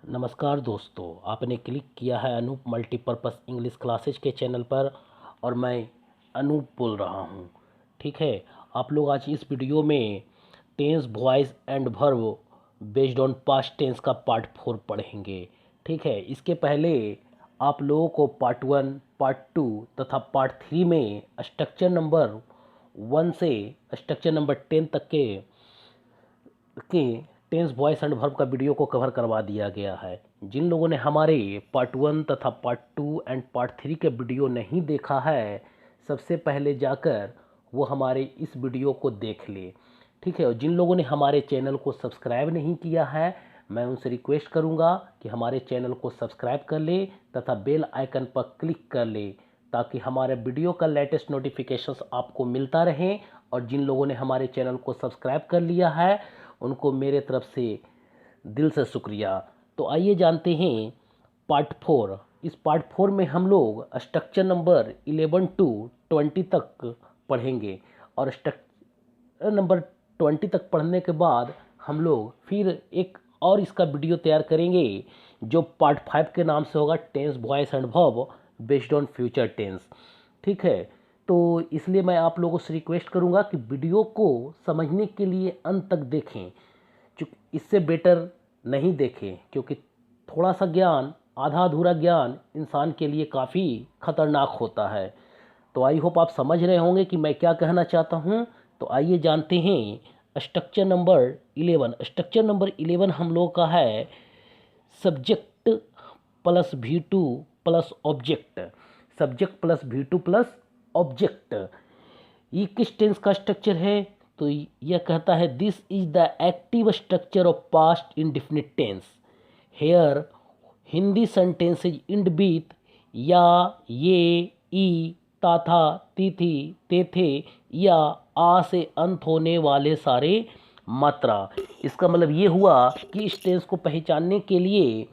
नमस्कार दोस्तों, आपने क्लिक किया है अनूप मल्टीपर्पस इंग्लिश क्लासेज के चैनल पर और मैं अनूप बोल रहा हूँ। ठीक है, आप लोग आज इस वीडियो में tense voice and verb based on past tense का पार्ट 4 पढ़ेंगे। ठीक है, इसके पहले आप लोगों को पार्ट 1, पार्ट 2 तथा पार्ट 3 में स्ट्रक्चर नंबर 1 से स्ट्रक्चर नंबर 10 तक के टेंस वॉइस एंड वर्ब का वीडियो को कवर करवा दिया गया है। जिन लोगों ने हमारे पार्ट 1 तथा पार्ट 2 एंड पार्ट 3 के वीडियो नहीं देखा है, सबसे पहले जाकर वो हमारे इस वीडियो को देख ले। ठीक है, और जिन लोगों ने हमारे चैनल को सब्सक्राइब नहीं किया है, मैं उनसे रिक्वेस्ट करूंगा कि हमारे चैनल को सब्सक्राइब कर ले तथा बेल आइकन पर क्लिक कर ले, ताकि हमारे वीडियो का लेटेस्ट नोटिफिकेशंस आपको मिलता रहे। और जिन लोगों ने हमारे चैनल को सब्सक्राइब कर लिया है, उनको मेरे तरफ से दिल से शुक्रिया। तो आइए जानते हैं पार्ट 4। इस पार्ट 4 में हम लोग स्ट्रक्चर नंबर 11 टू 20 तक पढ़ेंगे और स्ट्रक्चर नंबर 20 तक पढ़ने के बाद हम लोग फिर एक और इसका वीडियो तैयार करेंगे जो पार्ट 5 के नाम से होगा tense voice and verb based on future tense. ठीक है, तो इसलिए मैं आप लोगों से रिक्वेस्ट करूंगा कि वीडियो को समझने के लिए अंत तक देखें, चूँकि इससे बेटर नहीं देखें, क्योंकि थोड़ा सा ज्ञान, आधा अधूरा ज्ञान इंसान के लिए काफ़ी खतरनाक होता है। तो आई होप आप समझ रहे होंगे कि मैं क्या कहना चाहता हूँ। तो आइए जानते हैं स्ट्रक्चर नंबर 11। स्ट्रक्चर नंबर 11 हम लोग का है subject plus V2 plus object. Subject plus V2 plus object. ये किस टेंस का स्ट्रक्चर है? तो यह कहता है this is the active structure of past indefinite tense. Here Hindi sentences end with या, ये, ई, ताथा, तिथि, तेथे या आ से अंत होने वाले सारे मात्रा। इसका मतलब ये हुआ कि इस टेंस को पहचानने के लिए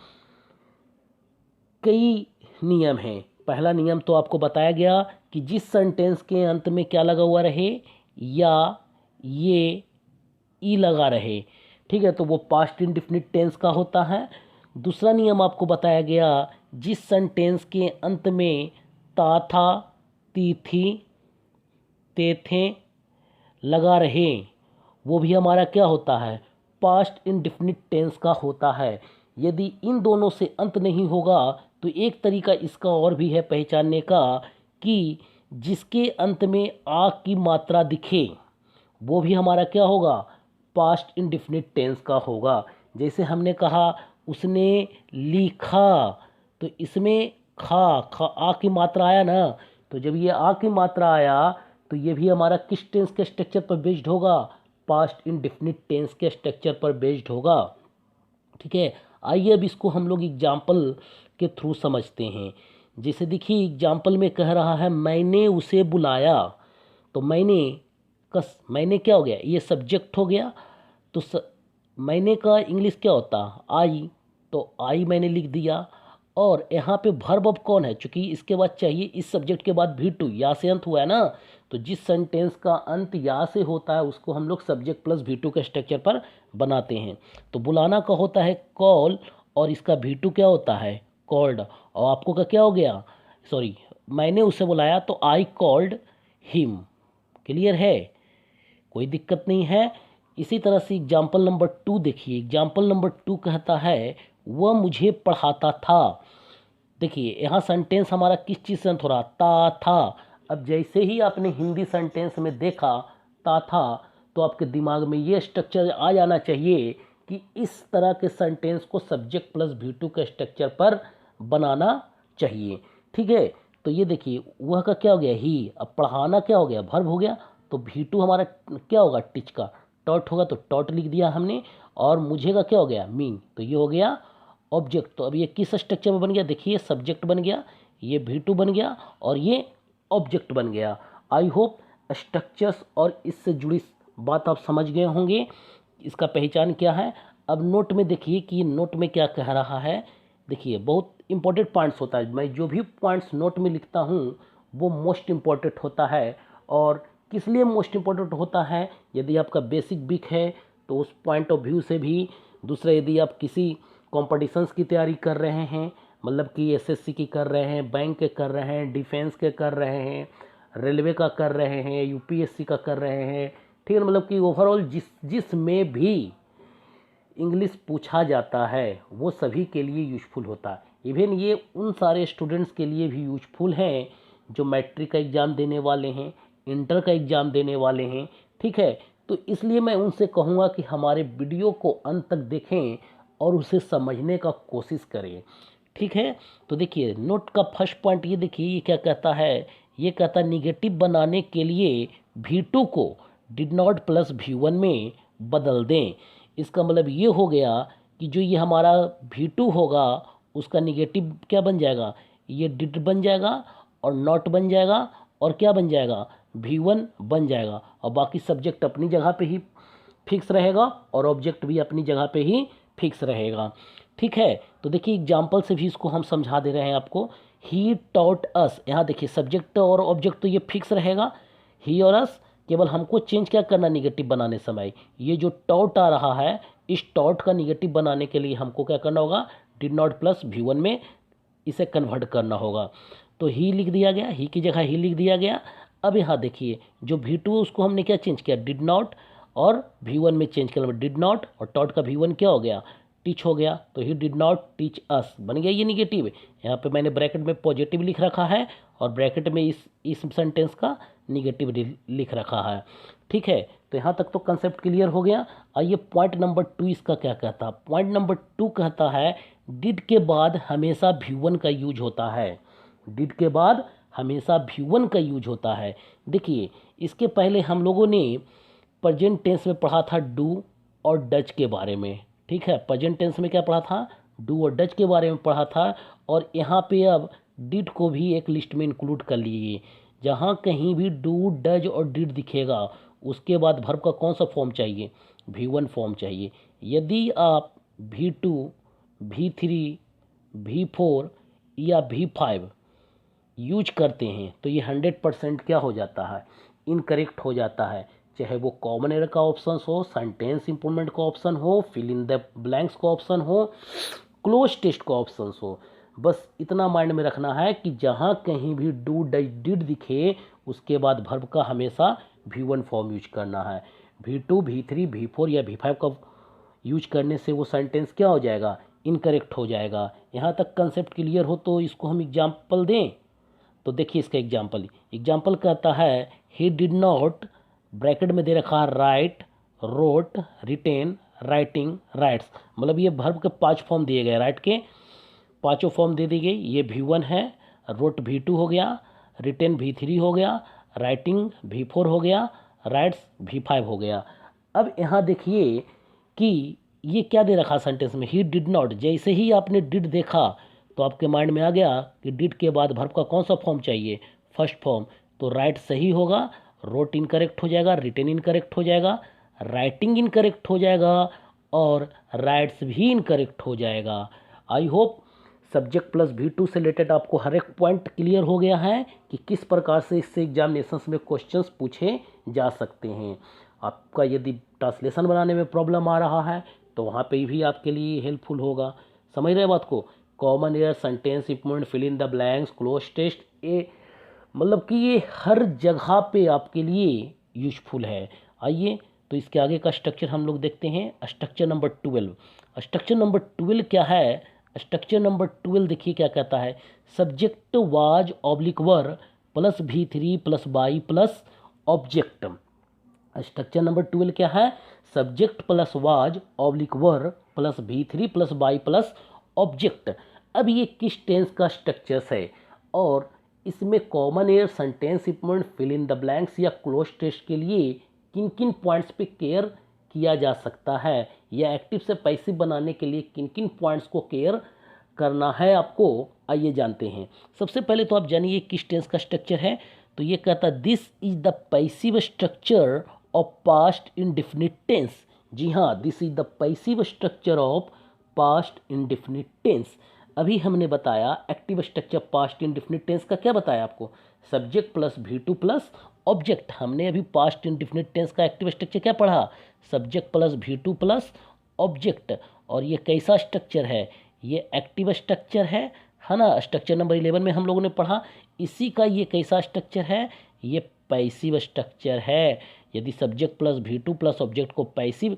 कई नियम हैं। पहला नियम तो आपको बताया गया कि जिस सेंटेंस के अंत में क्या लगा हुआ रहे, या, ये, ई लगा रहे, ठीक है, तो वो पास्ट इंडेफिनिट टेंस का होता है। दूसरा नियम आपको बताया गया, जिस सेंटेंस के अंत में ता था, तिथि, तेथे लगा रहे, वो भी हमारा क्या होता है? पास्ट इंडेफिनिट टेंस का होता है। यदि इन दोनों से अंत नहीं होगा तो एक तरीका इसका और भी है पहचानने का कि जिसके अंत में आ की मात्रा दिखे, वो भी हमारा क्या होगा? पास्ट इंडेफिनिट टेंस का होगा। जैसे हमने कहा उसने लिखा, तो इसमें खा आ की मात्रा आया ना, तो जब ये आ की मात्रा आया तो ये भी हमारा किस टेंस के स्ट्रक्चर पर बेस्ड होगा? पास्ट इंडेफिनिट टेंस के स्ट्रक्चर पर बेस्ड होगा। ठीक है, आइए अब इसको हम लोग एग्जाम्पल के थ्रू समझते हैं। जैसे देखिए एग्जाम्पल में कह रहा है मैंने उसे बुलाया, तो मैंने क्या हो गया? ये सब्जेक्ट हो गया। तो मैंने का इंग्लिश क्या होता? आई, तो आई मैंने लिख दिया। और यहाँ पे वर्ब अब कौन है? चूंकि इसके बाद चाहिए, इस सब्जेक्ट के बाद V2 या से अंत हुआ है ना, तो जिस सेंटेंस का अंत या से होता है उसको हम लोग सब्जेक्ट प्लस V2 के स्ट्रक्चर पर बनाते हैं। तो बुलाना का होता है कॉल और इसका V2 क्या होता है? कॉल्ड। और आपको का क्या हो गया? सॉरी, मैंने उसे बुलाया तो आई कॉल्ड हिम। क्लियर है? कोई दिक्कत नहीं है। इसी तरह से एग्जाम्पल नंबर 2 देखिए। एग्जाम्पल नंबर 2 कहता है वह मुझे पढ़ाता था। देखिए यहाँ सेंटेंस हमारा किस चीज़ से अंत हो रहा? ता था। अब जैसे ही आपने हिंदी सेंटेंस में देखा ता था, तो आपके दिमाग में ये स्ट्रक्चर आ जाना चाहिए कि इस तरह के सेंटेंस को सब्जेक्ट प्लस V2 के स्ट्रक्चर पर बनाना चाहिए। ठीक है, तो ये देखिए वह का क्या हो गया? ही। अब पढ़ाना क्या हो गया? वर्ब हो गया। तो V2 हमारा क्या होगा? टिच का टॉट होगा, तो टॉट लिख दिया हमने। और मुझे का क्या हो गया? मीन। तो ये हो गया ऑब्जेक्ट। तो अब ये किस स्ट्रक्चर में बन गया? देखिए सब्जेक्ट बन गया, ये V2 बन गया और ये ऑब्जेक्ट बन गया। आई होप स्ट्रक्चर्स और इससे जुड़ी बात आप समझ गए होंगे, इसका पहचान क्या है। अब नोट में देखिए कि नोट में क्या कह रहा है। देखिए बहुत इंपॉर्टेंट पॉइंट्स होता है, मैं जो भी पॉइंट्स नोट में लिखता हूँ वो मोस्ट इम्पॉर्टेंट होता है। और किस लिए मोस्ट इम्पॉर्टेंट होता है? यदि आपका बेसिक वीक है तो उस पॉइंट ऑफ व्यू से भी, दूसरा यदि आप किसी कॉम्पिटिशन्स की तैयारी कर रहे हैं, मतलब कि एसएससी की कर रहे हैं, बैंक के कर रहे हैं, डिफेंस के कर रहे हैं, रेलवे का कर रहे हैं, यूपीएससी का कर रहे हैं, ठीक है, मतलब कि ओवरऑल जिस में भी इंग्लिश पूछा जाता है वो सभी के लिए यूजफुल होता है। इवन ये उन सारे स्टूडेंट्स के लिए भी यूजफुल हैं जो मैट्रिक का एग्ज़ाम देने वाले हैं, इंटर का एग्ज़ाम देने वाले हैं, ठीक है। तो इसलिए मैं उनसे कहूँगा कि हमारे वीडियो को अंत तक देखें और उसे समझने का कोशिश करें, ठीक है। तो देखिए नोट का फर्स्ट पॉइंट ये देखिए, ये क्या कहता है, ये कहता है निगेटिव बनाने के लिए V2 को डिड नॉट प्लस V1 में बदल दें। इसका मतलब ये हो गया कि जो ये हमारा V2 होगा उसका निगेटिव क्या बन जाएगा, ये डिड बन जाएगा और नॉट बन जाएगा और क्या बन जाएगा, V1 बन जाएगा, और बाकी सब्जेक्ट अपनी जगह पे ही फिक्स रहेगा और ऑब्जेक्ट भी अपनी जगह पे ही फिक्स रहेगा, ठीक है। तो देखिए एग्जाम्पल से भी इसको हम समझा दे रहे हैं आपको। ही टॉट अस, यहाँ देखिए सब्जेक्ट और ऑब्जेक्ट तो ये फिक्स रहेगा, ही और अस, केवल हमको चेंज क्या करना निगेटिव बनाने समय, ये जो टॉट आ रहा है इस टॉट का निगेटिव बनाने के लिए हमको क्या करना होगा, डिड नॉट प्लस V1 में इसे कन्वर्ट करना होगा। तो ही लिख दिया गया, ही की जगह ही लिख दिया गया। अब यहाँ देखिए जो V2 है उसको हमने क्या चेंज किया, डिड नॉट, और V1 में चेंज किया, डिड नॉट और टॉट का V1 क्या हो गया, टीच हो गया। तो he did not teach us बन गया ये निगेटिव। यहाँ पे मैंने ब्रैकेट में पॉजिटिव लिख रखा है और ब्रैकेट में इस सेंटेंस का निगेटिव लिख रखा है, ठीक है। तो यहाँ तक तो कंसेप्ट क्लियर हो गया। आइए पॉइंट नंबर 2 इसका क्या कहता है। पॉइंट नंबर 2 कहता है डिड के बाद हमेशा V1 का यूज होता है, डिड के बाद हमेशा V1 का यूज होता है। देखिए इसके पहले हम लोगों ने प्रेजेंट टेंस में पढ़ा था डू और डज के बारे में, ठीक है। प्रेजेंट टेंस में क्या पढ़ा था, डू और डज के बारे में पढ़ा था, और यहाँ पे अब डिड को भी एक लिस्ट में इंक्लूड कर लिए। जहाँ कहीं भी डू डज और डिड दिखेगा उसके बाद वर्ब का कौन सा फॉर्म चाहिए, V1 फॉर्म चाहिए। यदि आप V2, V3, V4 या V5 यूज करते हैं तो ये 100% क्या हो जाता है, इनकरेक्ट हो जाता है। चाहे वो कॉमन एरर का ऑप्शन हो, सेंटेंस इंप्रूवमेंट का ऑप्शन हो, फिल इन द ब्लैंक्स का ऑप्शन हो, क्लोज टेस्ट का ऑप्शन हो, बस इतना माइंड में रखना है कि जहाँ कहीं भी डू डज डिड दिखे उसके बाद वर्ब का हमेशा V1 फॉर्म यूज करना है। V2, V3, V4 या V5 का यूज करने से वो सेंटेंस क्या हो जाएगा, इनकरेक्ट हो जाएगा। यहाँ तक कंसेप्ट क्लियर हो तो इसको हम एग्जाम्पल दें। तो देखिए इसका एग्जाम्पल कहता है ही डिड नॉट, ब्रैकेट में दे रखा है write, wrote, written, writing, writes, मतलब ये वर्ब के 5 फॉर्म दिए गए, राइट के 5 फॉर्म दे दी गई। ये V1 है, रोट V2 हो गया, रिटेन V3 हो गया, राइटिंग V4 हो गया, राइट्स V5 हो गया। अब यहाँ देखिए कि ये क्या दे रखा सेंटेंस में, ही डिड नॉट। जैसे ही आपने डिड देखा तो आपके माइंड में आ गया कि डिड के बाद वर्ब का कौन सा फॉर्म चाहिए, फर्स्ट फॉर्म। तो राइट सही होगा, रोट इनकरेक्ट हो जाएगा, रिटेन इनकरेक्ट हो जाएगा, राइटिंग इनकरेक्ट हो जाएगा और राइट्स भी इनकरेक्ट हो जाएगा। I hope subject plus V2 से रिलेटेड आपको हर एक पॉइंट क्लियर हो गया है कि किस प्रकार से इससे एग्जामिनेशंस में क्वेश्चंस पूछे जा सकते हैं। आपका यदि ट्रांसलेशन बनाने में प्रॉब्लम आ रहा है तो वहाँ पे भी आपके लिए हेल्पफुल होगा। समझ रहे बात को, common error, sentence improvement, fill in the blanks, cloze test, ये मतलब कि ये हर जगह पे आपके लिए यूजफुल है। आइए तो इसके आगे का स्ट्रक्चर हम लोग देखते हैं। स्ट्रक्चर नंबर 12, स्ट्रक्चर नंबर 12 क्या है, स्ट्रक्चर नंबर 12 देखिए क्या कहता है, subject was oblique were plus V3 plus by plus object. Structure number 12 क्या है, subject plus was oblique were plus V3 plus by plus object. अब ये किस टेंस का स्ट्रक्चर्स है और इसमें common error, sentence improvement, fill in the blanks या क्लोज टेस्ट के लिए किन किन पॉइंट्स पे केयर किया जा सकता है, या एक्टिव से पैसिव बनाने के लिए किन किन पॉइंट्स को केयर करना है आपको, आइए जानते हैं। सबसे पहले तो आप जानिए किस टेंस का स्ट्रक्चर है। तो ये कहता है this is the passive structure of past indefinite tense. जी हाँ, this is the passive structure of past indefinite tense. अभी हमने बताया active structure past indefinite tense का, क्या बताया आपको, subject plus V2 plus object. हमने अभी पास्ट इंडेफिनिट टेंस का एक्टिव स्ट्रक्चर क्या पढ़ा, subject plus V2 plus object. और ये कैसा स्ट्रक्चर है, ये एक्टिव स्ट्रक्चर है ना। स्ट्रक्चर नंबर 11 में हम लोगों ने पढ़ा। इसी का ये कैसा स्ट्रक्चर है, ये पैसिव स्ट्रक्चर है। यदि subject plus V2 plus object को पैसिव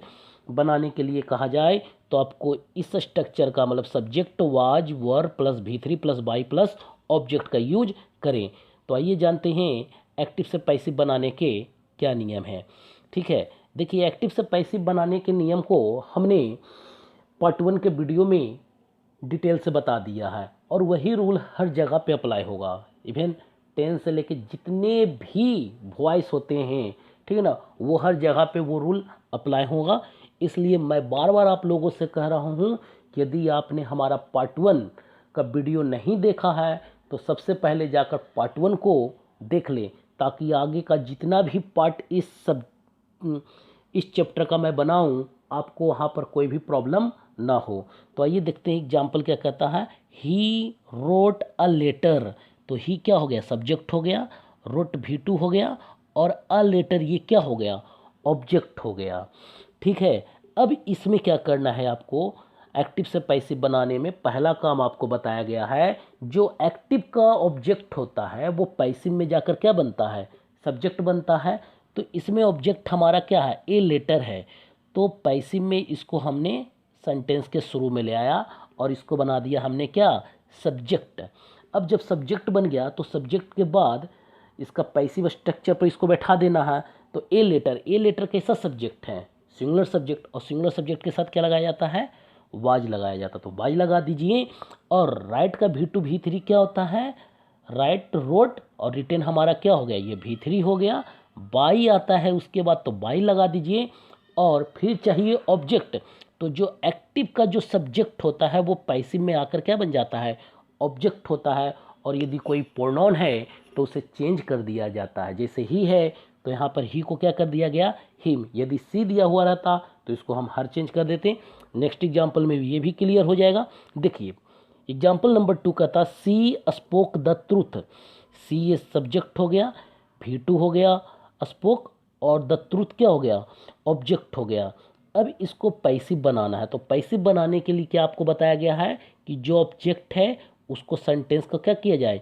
बनाने के लिए कहा जाए तो आपको इस स्ट्रक्चर का मतलब subject was were plus V3 plus by plus object का यूज करें। तो आइए जानते हैं एक्टिव से पैसिव बनाने के क्या नियम हैं। ठीक है, देखिए एक्टिव से पैसिव बनाने के नियम को हमने पार्ट 1 के वीडियो में डिटेल से बता दिया है और वही रूल हर जगह पे अप्लाई होगा। इवन टेंस से लेके जितने भी वॉइस होते हैं, ठीक है ना, वो हर जगह पे वो रूल अप्लाई होगा। इसलिए मैं बार बार आप लोगों से कह रहा हूँ कि यदि आपने हमारा पार्ट 1 का वीडियो नहीं देखा है तो सबसे पहले जाकर पार्ट 1 को देख लें, ताकि आगे का जितना भी पार्ट इस चैप्टर का मैं बनाऊं आपको वहाँ पर कोई भी प्रॉब्लम ना हो। तो आइए देखते हैं एग्जाम्पल क्या कहता है। ही रोट अ लेटर, तो ही क्या हो गया, सब्जेक्ट हो गया, रोट V2 हो गया और अ लेटर ये क्या हो गया, ऑब्जेक्ट हो गया। ठीक है, अब इसमें क्या करना है आपको, एक्टिव से पैसिव बनाने में पहला काम आपको बताया गया है, जो एक्टिव का ऑब्जेक्ट होता है वो पैसिव में जाकर क्या बनता है, सब्जेक्ट बनता है। तो इसमें ऑब्जेक्ट हमारा क्या है, ए लेटर है। तो पैसिव में इसको हमने सेंटेंस के शुरू में ले आया और इसको बना दिया हमने क्या, सब्जेक्ट। अब जब सब्जेक्ट बन गया तो सब्जेक्ट के बाद इसका पैसिव स्ट्रक्चर पर इसको बैठा देना है। तो ए लेटर कैसा सब्जेक्ट है, सिंगुलर सब्जेक्ट, और सिंगुलर सब्जेक्ट के साथ क्या लगाया जाता है, वाज लगाया जाता। तो वाज लगा दीजिए। और राइट का V2 V3 क्या होता है, राइट रोट, और रिटेन हमारा क्या हो गया, ये V3 हो गया। बाई आता है उसके बाद, तो बाई लगा दीजिए। और फिर चाहिए ऑब्जेक्ट, तो जो एक्टिव का जो सब्जेक्ट होता है वो पैसिव में आकर क्या बन जाता है, ऑब्जेक्ट होता है। और यदि कोई प्रोनाउन है तो उसे चेंज कर दिया जाता है। जैसे ही है तो यहाँ पर ही को क्या कर दिया गया, हिम। यदि सी दिया हुआ रहता तो इसको हम हर चेंज कर देते। नेक्स्ट एग्जाम्पल में भी ये भी क्लियर हो जाएगा। देखिए एग्जाम्पल नंबर 2 कहता, सी स्पोक द ट्रूथ। सी ये सब्जेक्ट हो गया, V2 हो गया स्पोक, और द ट्रूथ क्या हो गया, ऑब्जेक्ट हो गया। अब इसको पैसिव बनाना है। तो पैसिव बनाने के लिए क्या आपको बताया गया है कि जो ऑब्जेक्ट है उसको सेंटेंस का क्या किया जाए,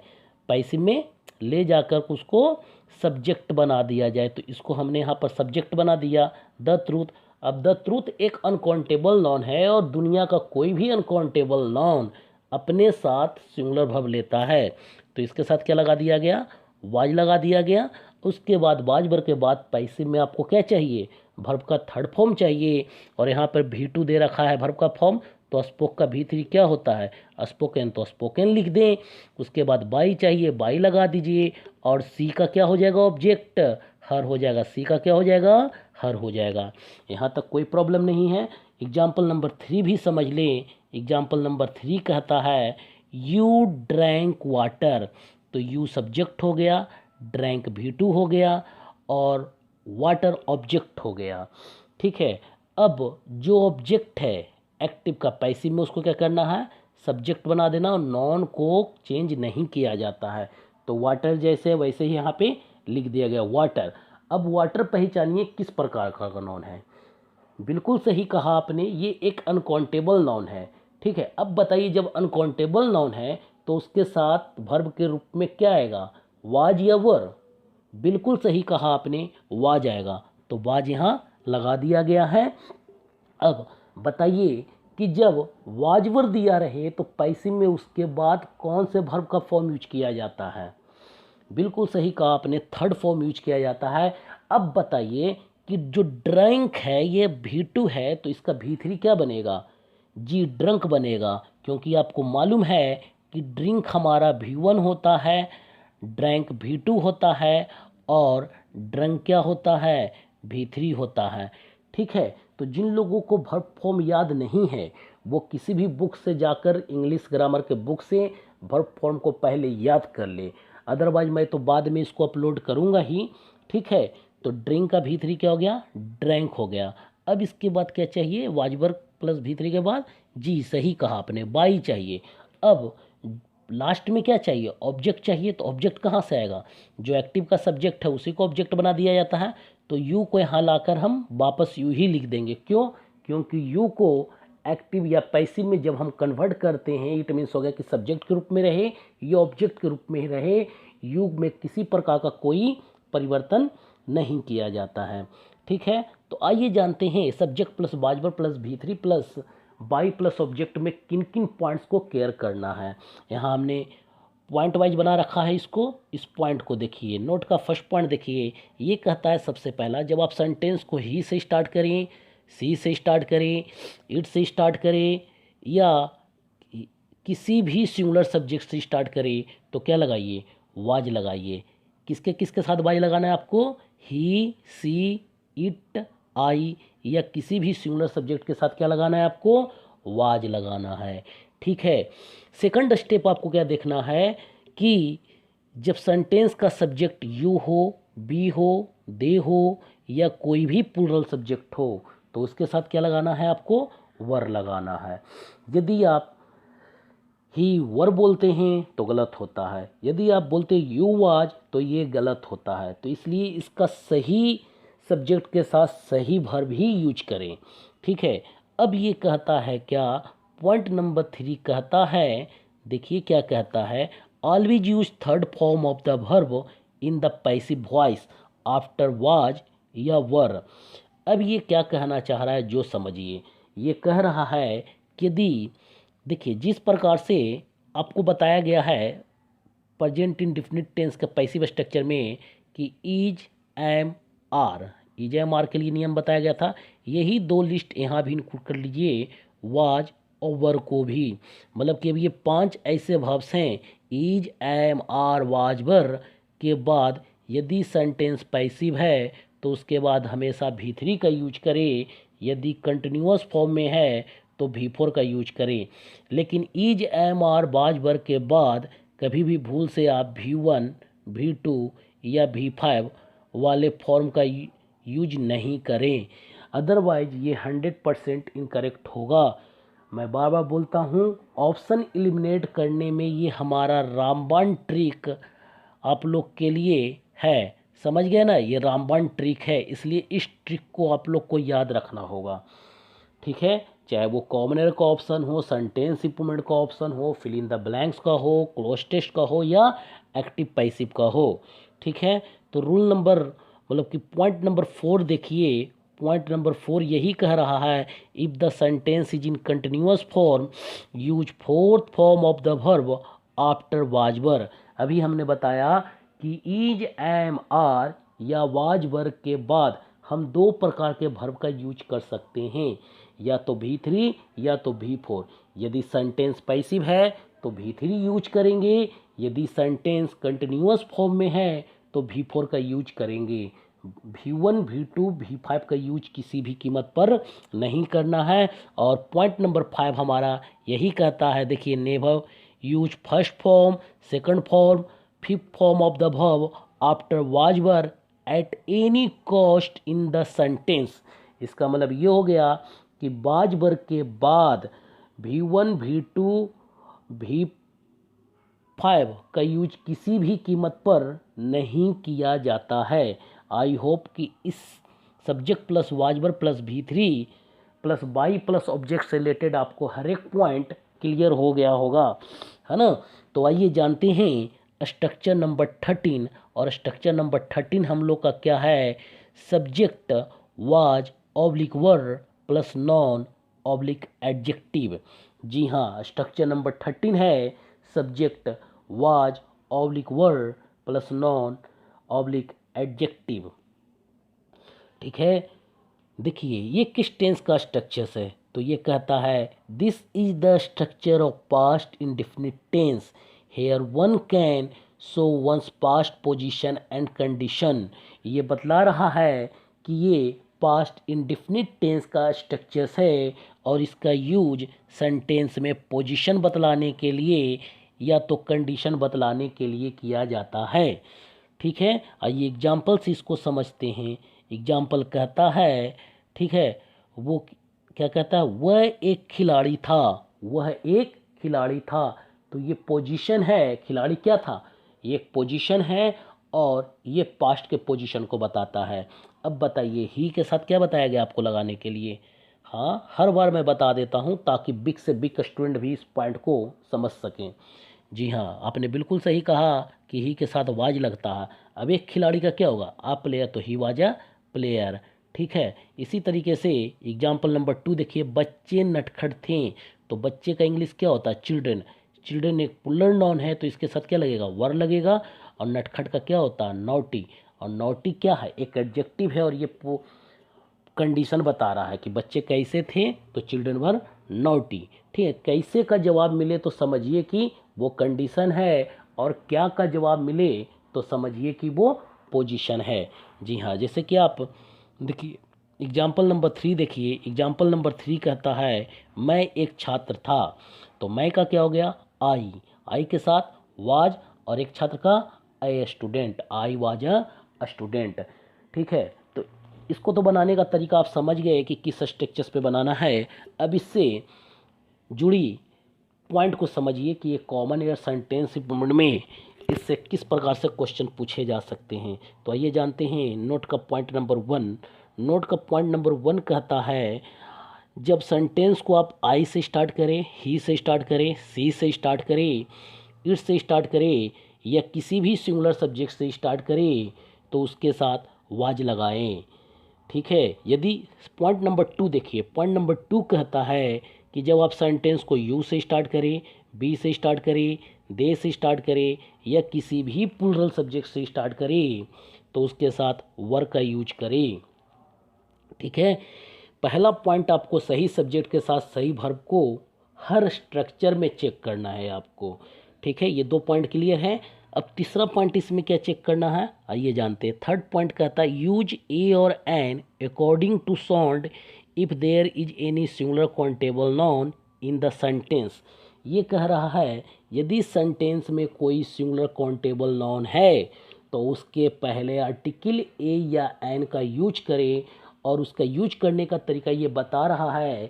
पैसिव में ले जाकर उसको सब्जेक्ट बना दिया जाए। तो इसको हमने यहाँ पर सब्जेक्ट बना दिया, द ट्रूथ। अब द ट्रूथ एक अनकाउंटेबल नाउन है और दुनिया का कोई भी अनकाउंटेबल नाउन अपने साथ सिंगुलर वर्ब लेता है। तो इसके साथ क्या लगा दिया गया, वाज लगा दिया गया। उसके बाद वाज वर्ब के बाद पैसिव में आपको क्या चाहिए, वर्ब का थर्ड फॉर्म चाहिए। और यहाँ पर V2 दे रखा है वर्ब का फॉर्म, तो स्पोक का V3 क्या होता है, स्पोकन, तो स्पोकन लिख दें। उसके बाद बाई चाहिए, बाई लगा दीजिए। और सी का क्या हो जाएगा, ऑब्जेक्ट, हर हो जाएगा। सी का क्या हो जाएगा, हर हो जाएगा। यहाँ तक कोई प्रॉब्लम नहीं है। एग्जाम्पल नंबर 3 भी समझ लें। एग्जाम्पल नंबर 3 कहता है, यू ड्रैंक वाटर। तो यू सब्जेक्ट हो गया, ड्रैंक V2 हो गया और वाटर ऑब्जेक्ट हो गया। ठीक है, अब जो ऑब्जेक्ट है एक्टिव का पैसिव में उसको क्या करना है, सब्जेक्ट बना देना, और नॉन को चेंज नहीं किया जाता है। तो वाटर जैसे वैसे ही यहाँ पे लिख दिया गया, वाटर। अब वाटर पहचानिए किस प्रकार का नॉन है, बिल्कुल सही कहा आपने, ये एक अनकाउंटेबल नाउन है। ठीक है, अब बताइए जब अनकाउंटेबल नाउन है तो उसके साथ वर्ब के रूप में क्या आएगा, वाज या वर। बिल्कुल सही कहा आपने, वाज आएगा। तो वाज यहाँ लगा दिया गया है। अब बताइए कि जब वाज वर दिया रहे तो पैसिव में उसके बाद कौन से वर्ब का फॉर्म यूज किया जाता है, बिल्कुल सही कहा आपने, थर्ड फॉर्म यूज किया जाता है। अब बताइए कि जो ड्रंक है ये V2 है, तो इसका V3 क्या बनेगा, जी ड्रंक बनेगा। क्योंकि आपको मालूम है कि ड्रिंक हमारा V1 होता है, ड्रंक V2 होता है और ड्रंक क्या होता है, V3 होता है। ठीक है, तो जिन लोगों को वर्ब फॉर्म याद नहीं है वो किसी भी बुक से जाकर इंग्लिश ग्रामर के बुक से वर्ब फॉर्म को पहले याद कर ले। अदरवाइज मैं तो बाद में इसको अपलोड करूँगा ही। ठीक है, तो ड्रिंक का V3 क्या हो गया, ड्रैंक हो गया। अब इसके बाद क्या चाहिए, वाज वर्ब प्लस V3 के बाद, जी सही कहा आपने, बाई चाहिए। अब लास्ट में क्या चाहिए, ऑब्जेक्ट चाहिए। तो ऑब्जेक्ट कहाँ से आएगा, जो एक्टिव का सब्जेक्ट है उसी को ऑब्जेक्ट बना दिया जाता है। तो यू को यहाँ लाकर हम वापस यू ही लिख देंगे। क्यों, क्योंकि यू को एक्टिव या पैसिव में जब हम कन्वर्ट करते हैं, इट मीन्स हो गया कि सब्जेक्ट के रूप में रहे या ऑब्जेक्ट के रूप में रहे, यू में किसी प्रकार का कोई परिवर्तन नहीं किया जाता है। ठीक है, तो आइए जानते हैं subject plus was verb plus V3 plus by plus object में किन किन पॉइंट्स को केयर करना है। यहाँ हमने पॉइंट वाइज बना रखा है इसको। इस पॉइंट को देखिए, नोट का फर्स्ट पॉइंट देखिए, ये कहता है सबसे पहला जब आप सेंटेंस को ही से स्टार्ट करें, सी से स्टार्ट करें, इट से स्टार्ट करें या किसी भी सिंगुलर सब्जेक्ट से स्टार्ट करें तो क्या लगाइए, वाज लगाइए। किसके किसके साथ वाज लगाना है आपको, ही, सी, इट, आई या किसी भी सिंगुलर सब्जेक्ट के साथ क्या लगाना है आपको, वाज लगाना है। ठीक है, सेकंड स्टेप आपको क्या देखना है कि जब सेंटेंस का सब्जेक्ट यू हो, बी हो, दे हो या कोई भी प्लूरल सब्जेक्ट हो तो उसके साथ क्या लगाना है आपको, वर लगाना है। यदि आप ही वर बोलते हैं तो गलत होता है, यदि आप बोलते यू वाज तो ये गलत होता है। तो इसलिए इसका सही सब्जेक्ट के साथ सही वर्ब ही यूज करें। ठीक है, अब ये कहता है क्या, पॉइंट नंबर 3 कहता है, देखिए क्या कहता है, always use third form of the verb in the passive voice after was या वर। अब ये क्या कहना चाह रहा है जो समझिए, ये कह रहा है कि यदि देखिए जिस प्रकार से आपको बताया गया है प्रेजेंट इंडेफिनिट टेंस का पैसिव स्ट्रक्चर में कि is, am, are, is am are के लिए नियम बताया गया था, यही दो लिस्ट यहाँ भी इंक्लूड कर लीजिए, वाज और वर को भी। मतलब कि अब ये 5 ऐसे वर्ब्स हैं, इज, एम, आर, वाज, वर के बाद यदि सेंटेंस पैसिव है तो उसके बाद हमेशा V3 का यूज करें, यदि कंटिन्यूअस फॉर्म में है तो V4 का यूज करें। लेकिन इज, एम, आर, वाज, वर के बाद कभी भी भूल से आप V1, V2 या V5 वाले फॉर्म का यूज नहीं करें, अदरवाइज ये 100% इनकरेक्ट होगा। मैं बार बार बोलता हूँ, ऑप्शन एलिमिनेट करने में ये हमारा रामबाण ट्रिक आप लोग के लिए है, समझ गए ना, ये रामबाण ट्रिक है, इसलिए इस ट्रिक को आप लोग को याद रखना होगा। ठीक है, चाहे वो कॉमन एरर का ऑप्शन हो, सेंटेंस इंप्रूवमेंट का ऑप्शन हो, फिल इन द ब्लैंक्स का हो, क्लोज टेस्ट का हो या एक्टिव पैसिव का हो। ठीक है, तो रूल नंबर मतलब कि पॉइंट नंबर 4 देखिए, पॉइंट नंबर 4 यही कह रहा है, if the sentence is in continuous form use fourth form of the verb after was वर। अभी हमने बताया कि इज, एम, आर या वाज वर के बाद हम 2 प्रकार के वर्ब का यूज कर सकते हैं, या तो V3 या तो V4। यदि सेंटेंस पैसिव है तो V3 यूज करेंगे, यदि सेंटेंस कंटिन्यूअस फॉर्म में है तो V4 का यूज करेंगे। V1, V2, V5 का यूज किसी भी कीमत पर नहीं करना है। और पॉइंट नंबर 5 हमारा यही कहता है, देखिए, never use first form, second form, fifth form of the verb after was were at any cost in the sentence. इसका मतलब ये हो गया कि वाज वर के बाद V1, V2, V5 का यूज किसी भी कीमत पर नहीं किया जाता है। आई होप कि इस subject plus was were plus V3 plus by plus object से रिलेटेड आपको हर एक पॉइंट क्लियर हो गया होगा, है ना। तो आइए जानते हैं स्ट्रक्चर नंबर 13। और स्ट्रक्चर नंबर 13 हम लोग का क्या है, subject was oblique were plus non oblique adjective. जी हाँ, स्ट्रक्चर नंबर 13 है subject was oblique were plus non oblique adjective. ठीक है, देखिए ये किस टेंस का स्ट्रक्चर है, तो ये कहता है this is the structure of past indefinite tense, here one can show once past position and condition. ये बतला रहा है कि ये पास्ट इंडेफिनिट टेंस का स्ट्रक्चर है और इसका यूज सेंटेंस में पोजीशन बतलाने के लिए या तो कंडीशन बतलाने के लिए किया जाता है। ठीक है, आइए एग्जाम्पल से इसको समझते हैं। एग्जाम्पल कहता है, ठीक है, वो क्या कहता है, वह एक खिलाड़ी था, वह एक खिलाड़ी था। तो ये पोजीशन है, खिलाड़ी क्या था, ये एक पोजीशन है और ये पास्ट के पोजीशन को बताता है। अब बताइए ही के साथ क्या बताया गया आपको लगाने के लिए, हाँ, हर बार मैं बता देता हूँ ताकि बिग से बिग स्टूडेंट भी इस पॉइंट को समझ सकें। जी हाँ, आपने बिल्कुल सही कहा कि ही के साथ वाज लगता है। अब एक खिलाड़ी का क्या होगा, आ प्लेयर तो ही वाज अ प्लेयर। ठीक है, इसी तरीके से एग्जाम्पल नंबर 2 देखिए, बच्चे नटखट थे। तो बच्चे का इंग्लिश क्या होता है, चिल्ड्रन। चिल्ड्रन एक पुल्लर नाउन है तो इसके साथ क्या लगेगा, वर लगेगा। और नटखट का क्या होता है, नॉटी। और नॉटी क्या है, एक एडजेक्टिव है और ये कंडीशन बता रहा है कि बच्चे कैसे थे, तो चिल्ड्रन वर नॉटी। ठीक है, कैसे का जवाब मिले तो समझिए कि वो कंडीशन है, और क्या का जवाब मिले तो समझिए कि वो पोजीशन है। जी हाँ, जैसे कि आप देखिए एग्जाम्पल नंबर 3 देखिए, एग्जाम्पल नंबर 3 कहता है मैं एक छात्र था। तो मैं का क्या हो गया, आई। आई के साथ वाज, और एक छात्र का a student, I was a student. ठीक है, तो इसको तो बनाने का तरीका आप समझ गए कि किस स्ट्रक्चर्स पे बनाना है। अब इससे जुड़ी पॉइंट को समझिए कि ये कॉमन एयर सेंटेंस में इससे किस प्रकार से क्वेश्चन पूछे जा सकते हैं। तो आइए जानते हैं नोट का पॉइंट नंबर 1। नोट का पॉइंट नंबर 1 कहता है जब सेंटेंस को आप आई से स्टार्ट करें, ही से स्टार्ट करें, सी से स्टार्ट करें, इट से स्टार्ट करें, या किसी भी सिंगुलर सब्जेक्ट से स्टार्ट करें तो उसके साथ वाज लगाएं। ठीक है, यदि पॉइंट नंबर 2 देखिए, पॉइंट नंबर 2 कहता है कि जब आप सेंटेंस को यू से स्टार्ट करें, बी से स्टार्ट करें, दे से स्टार्ट करें, या किसी भी प्लूरल सब्जेक्ट से स्टार्ट करें तो उसके साथ वर का यूज करें। ठीक है, पहला पॉइंट आपको सही सब्जेक्ट के साथ सही वर्ब को हर स्ट्रक्चर में चेक करना है आपको। ठीक है, ये 2 पॉइंट क्लियर है। अब तीसरा पॉइंट इसमें क्या चेक करना है, आइए जानते हैं। थर्ड पॉइंट कहता है यूज ए और an according to sound if there is any singular countable noun in the sentence. ये कह रहा है यदि सेंटेंस में कोई सिंगुलर काउंटेबल नाउन है तो उसके पहले आर्टिकल ए या एन का यूज करें। और उसका यूज करने का तरीका ये बता रहा है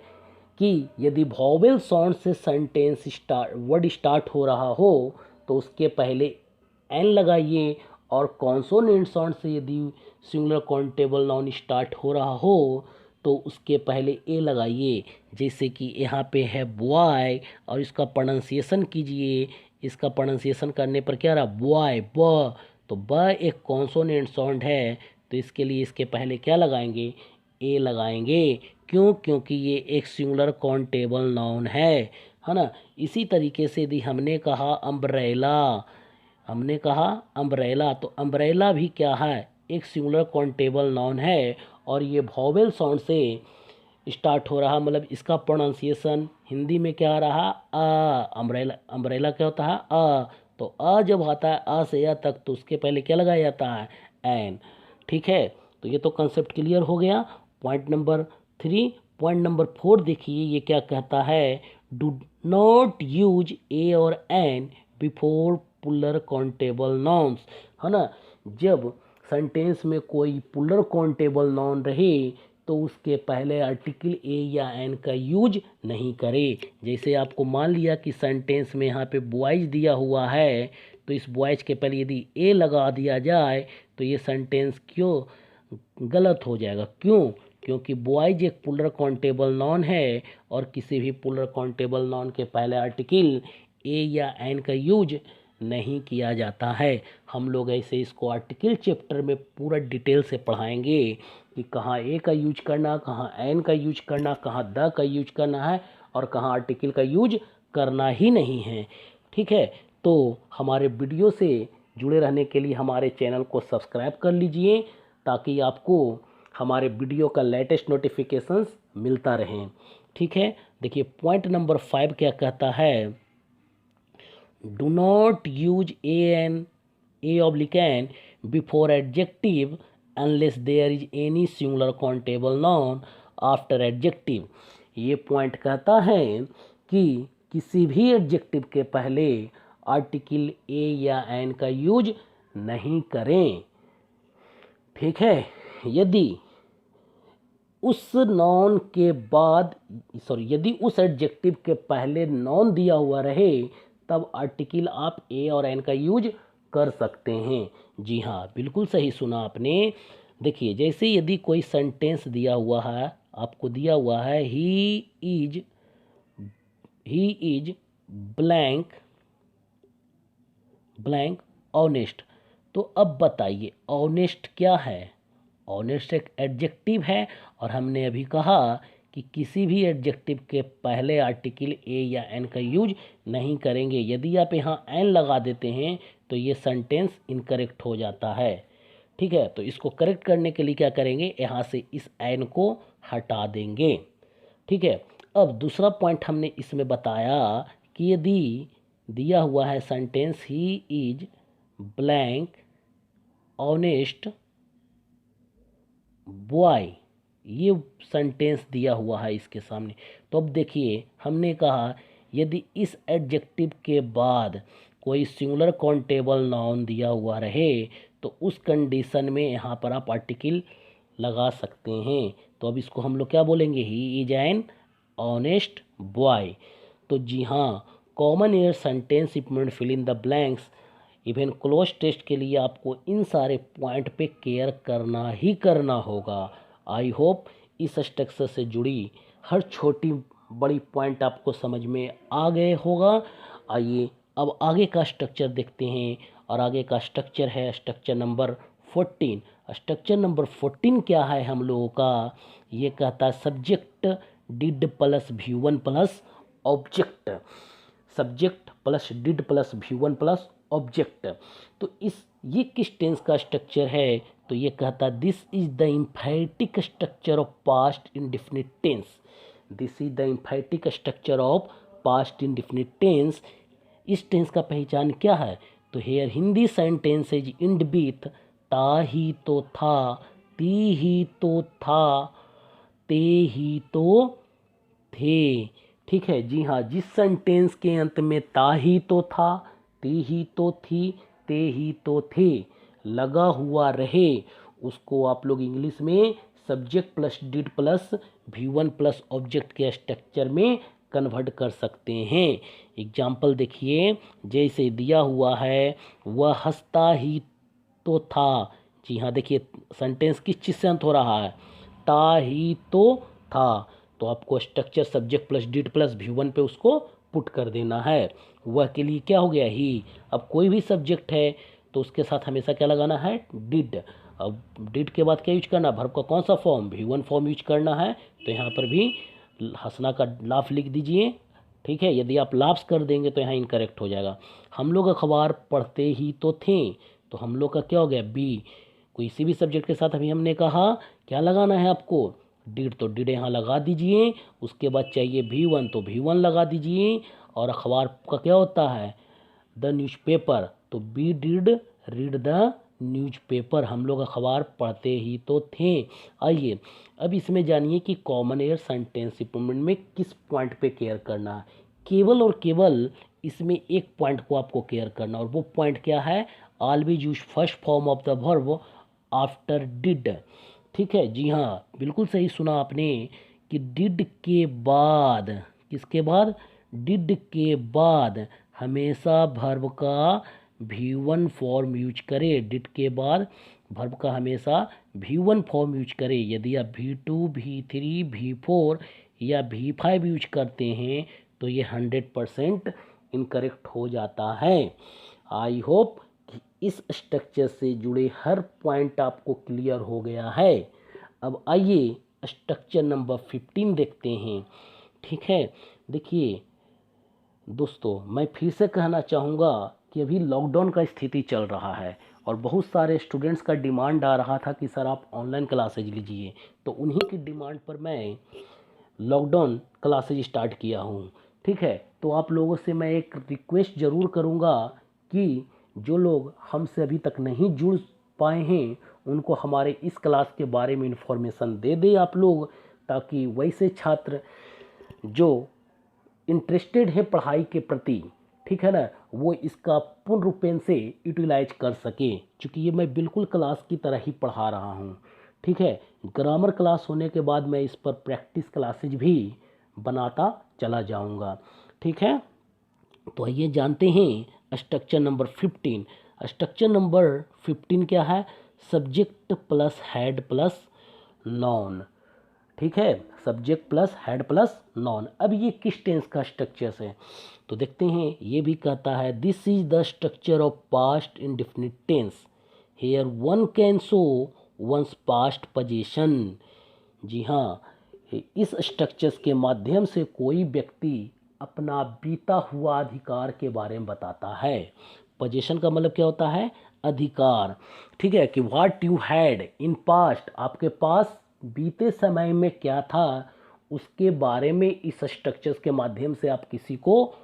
कि यदि वॉवेल साउंड से सेंटेंस वर्ड स्टार्ट हो रहा हो तो उसके पहले एन लगाइए, और कॉन्सोनेंट साउंड से यदि सिंगुलर काउंटेबल नाउन स्टार्ट हो रहा हो तो उसके पहले ए लगाइए। जैसे कि यहाँ पे है बॉय, और इसका प्रोनाउंसिएशन कीजिए। इसका प्रोनाउंसिएशन करने पर क्या रहा, बॉय, ब। तो ब एक कॉन्सोनेंट साउंड है तो इसके लिए इसके पहले क्या लगाएंगे, ए लगाएंगे। क्यों, क्योंकि ये एक सिंगुलर काउंटेबल नाउन है ना। इसी तरीके से यदि हमने कहा अम्ब्रेला, हमने कहा अम्ब्रेला, तो अम्ब्रेला भी क्या है, एक सिंगुलर काउंटेबल नाउन है और ये वॉवेल साउंड से स्टार्ट हो रहा, मतलब इसका प्रोनाउंसिएशन हिंदी में क्या आ रहा, आ। अम्ब्रेला, अम्ब्रेला क्या होता है, आ। तो आ जब आता है आ से या तक तो उसके पहले क्या लगाया जाता है, एन। ठीक है, तो ये तो कंसेप्ट क्लियर हो गया। Point number 3। पॉइंट नंबर 4 देखिए, ये क्या कहता है, डू नॉट यूज ए और an before puller countable nouns, है ना। जब सेंटेंस में कोई पुलर काउंटेबल नाउन रहे तो उसके पहले आर्टिकल ए या एन का यूज नहीं करे। जैसे आपको मान लिया कि सेंटेंस में यहाँ पे बॉयज दिया हुआ है तो इस बॉयज के पहले यदि ए लगा दिया जाए तो ये सेंटेंस क्यों गलत हो जाएगा, क्यों, क्योंकि बॉयज एक पुलर काउंटेबल नाउन है और किसी भी पुलर काउंटेबल नाउन के पहले आर्टिकल ए या एन का यूज नहीं किया जाता है। हम लोग ऐसे इसको आर्टिकल चैप्टर में पूरा डिटेल से पढ़ाएंगे कि कहाँ ए का यूज करना, कहाँ एन का यूज करना, कहाँ द का यूज करना है और कहाँ आर्टिकल का यूज करना ही नहीं है। ठीक है, तो हमारे वीडियो से जुड़े रहने के लिए हमारे चैनल को सब्सक्राइब कर लीजिए ताकि आपको हमारे वीडियो का लेटेस्ट नोटिफिकेशंस मिलता रहे। ठीक है, देखिए पॉइंट नंबर 5 क्या कहता है, do not use a oblique an before adjective unless there is any singular countable noun after adjective. ये पॉइंट कहता है कि किसी भी एडजेक्टिव के पहले आर्टिकल ए या एन का यूज नहीं करें। ठीक है, यदि उस नॉन के बाद यदि उस एडजेक्टिव के पहले नॉन दिया हुआ रहे तब आर्टिकल आप ए और एन का यूज कर सकते हैं। जी हाँ, बिल्कुल सही सुना आपने। देखिए जैसे यदि कोई सेंटेंस दिया हुआ है, आपको दिया हुआ है is he is blank blank honest. तो अब बताइए ऑनेस्ट क्या है? ऑनेस्ट एक एडजेक्टिव है और हमने अभी कहा कि किसी भी एडजेक्टिव के पहले आर्टिकल ए या एन का यूज नहीं करेंगे। यदि आप यहाँ एन लगा देते हैं तो ये सेंटेंस इनकरेक्ट हो जाता है। ठीक है, तो इसको करेक्ट करने के लिए क्या करेंगे, यहाँ से इस एन को हटा देंगे। ठीक है, अब दूसरा पॉइंट हमने इसमें बताया कि यदि दिया हुआ है sentence he is blank honest boy, ये सेंटेंस दिया हुआ है इसके सामने। तो अब देखिए हमने कहा यदि इस एडजेक्टिव के बाद कोई सिंगुलर काउंटेबल नाउन दिया हुआ रहे तो उस कंडीशन में यहाँ पर आप आर्टिकल लगा सकते हैं। तो अब इसको हम लोग क्या बोलेंगे, he is an honest boy. तो जी हाँ, common error sentence implement fill in the blanks even cloze test के लिए आपको इन सारे पॉइंट पे केयर करना ही करना होगा। आई होप इस स्ट्रक्चर से जुड़ी हर छोटी बड़ी पॉइंट आपको समझ में आ गए होगा। आइए अब आगे का स्ट्रक्चर देखते हैं, और आगे का स्ट्रक्चर है स्ट्रक्चर नंबर 14। स्ट्रक्चर नंबर 14 क्या है हम लोगों का, ये कहता है subject did plus V1 plus object. Subject plus did plus V1 plus object. तो ये किस टेंस का स्ट्रक्चर है, तो ये कहता है this is the emphatic structure of past indefinite tense. This is the emphatic structure of past indefinite tense. इस टेंस का पहचान क्या है, तो here Hindi sentence is end with ता ही तो था, ती ही तो था, ते ही तो थे। ठीक है, जी हाँ, जिस सेंटेंस के अंत में ता ही तो था, ती ही तो थी, ते ही तो थे लगा हुआ रहे, उसको आप लोग इंग्लिश में subject plus did plus V1 plus object के स्ट्रक्चर में कन्वर्ट कर सकते हैं। एग्जाम्पल देखिए, जैसे दिया हुआ है वह हंसता ही तो था। जी हाँ, देखिए सेंटेंस किस चीज़ से अंत हो रहा है, ता ही तो था। तो आपको structure subject plus did plus V1 पे उसको पुट कर देना है। वह के लिए क्या हो गया, ही। अब कोई भी सब्जेक्ट है तो उसके साथ हमेशा क्या लगाना है, डिड। अब डिड के बाद क्या यूज करना, वर्ब का कौन सा फॉर्म, V1 फॉर्म यूज करना है। तो यहाँ पर भी हंसना का लाफ लिख दीजिए। ठीक है, यदि आप लाफ्स कर देंगे तो यहाँ इनकरेक्ट हो जाएगा। हम लोग अखबार पढ़ते ही तो थे, तो हम लोग का क्या हो गया, बी। किसी भी सब्जेक्ट के साथ अभी हमने कहा क्या लगाना है आपको, डिड, तो डिड यहाँ लगा दीजिए। उसके बाद चाहिए V1 तो V1 लगा दीजिए। और अखबार का क्या होता है, द न्यूज़पेपर, तो we did read the newspaper, हम लोग अखबार पढ़ते ही तो थे। आइए अब इसमें जानिए कि कॉमन एयर सेंटेंस इंप्रूवमेंट में किस पॉइंट पे केयर करना है। केवल और केवल इसमें एक पॉइंट को आपको केयर करना, और वो पॉइंट क्या है, always use first form of the verb after did. ठीक है, जी हाँ, बिल्कुल सही सुना आपने कि डिड के बाद, किसके बाद, डिड के बाद हमेशा वर्ब का V1 फॉर्म यूज करे। डिड के बाद वर्ब का हमेशा V1 फॉर्म यूज करे। यदि आप V2 V3 V4 या V5 यूज करते हैं तो ये 100% इनकरेक्ट हो जाता है। आई होप कि इस स्ट्रक्चर से जुड़े हर पॉइंट आपको क्लियर हो गया है। अब आइए स्ट्रक्चर नंबर 15 देखते हैं। ठीक है, देखिए दोस्तों, मैं फिर से कहना चाहूँगा कि अभी लॉकडाउन का स्थिति चल रहा है और बहुत सारे स्टूडेंट्स का डिमांड आ रहा था कि सर आप ऑनलाइन क्लासेज लीजिए, तो उन्हीं की डिमांड पर मैं लॉकडाउन क्लासेज स्टार्ट किया हूँ। ठीक है, तो आप लोगों से मैं एक रिक्वेस्ट ज़रूर करूँगा कि जो लोग हमसे अभी तक नहीं जुड़ पाए हैं उनको हमारे इस क्लास के बारे में इन्फॉर्मेशन दे दें आप लोग, ताकि वैसे छात्र जो इंटरेस्टेड है पढ़ाई के प्रति, ठीक है ना, वो इसका पूर्ण रूपेण से यूटिलाइज कर सके। क्योंकि ये मैं बिल्कुल क्लास की तरह ही पढ़ा रहा हूँ। ठीक है, ग्रामर क्लास होने के बाद मैं इस पर प्रैक्टिस क्लासेज भी बनाता चला जाऊँगा। ठीक है, तो आइए जानते हैं स्ट्रक्चर नंबर 15। स्ट्रक्चर नंबर 15 क्या है, subject plus head plus non, ठीक है, subject plus head plus non. अब ये किस टेंस का स्ट्रक्चर है तो देखते हैं। ये भी कहता है this is the structure of past indefinite tense, here one can show once past position. जी हाँ, इस स्ट्रक्चर्स के माध्यम से कोई व्यक्ति अपना बीता हुआ अधिकार के बारे में बताता है। पोजीशन का मतलब क्या होता है, अधिकार, ठीक है, कि what you had in past, आपके पास बीते समय में क्या था, उसके बारे में इस स्ट्रक्चर्स के माध्यम से आप किसी को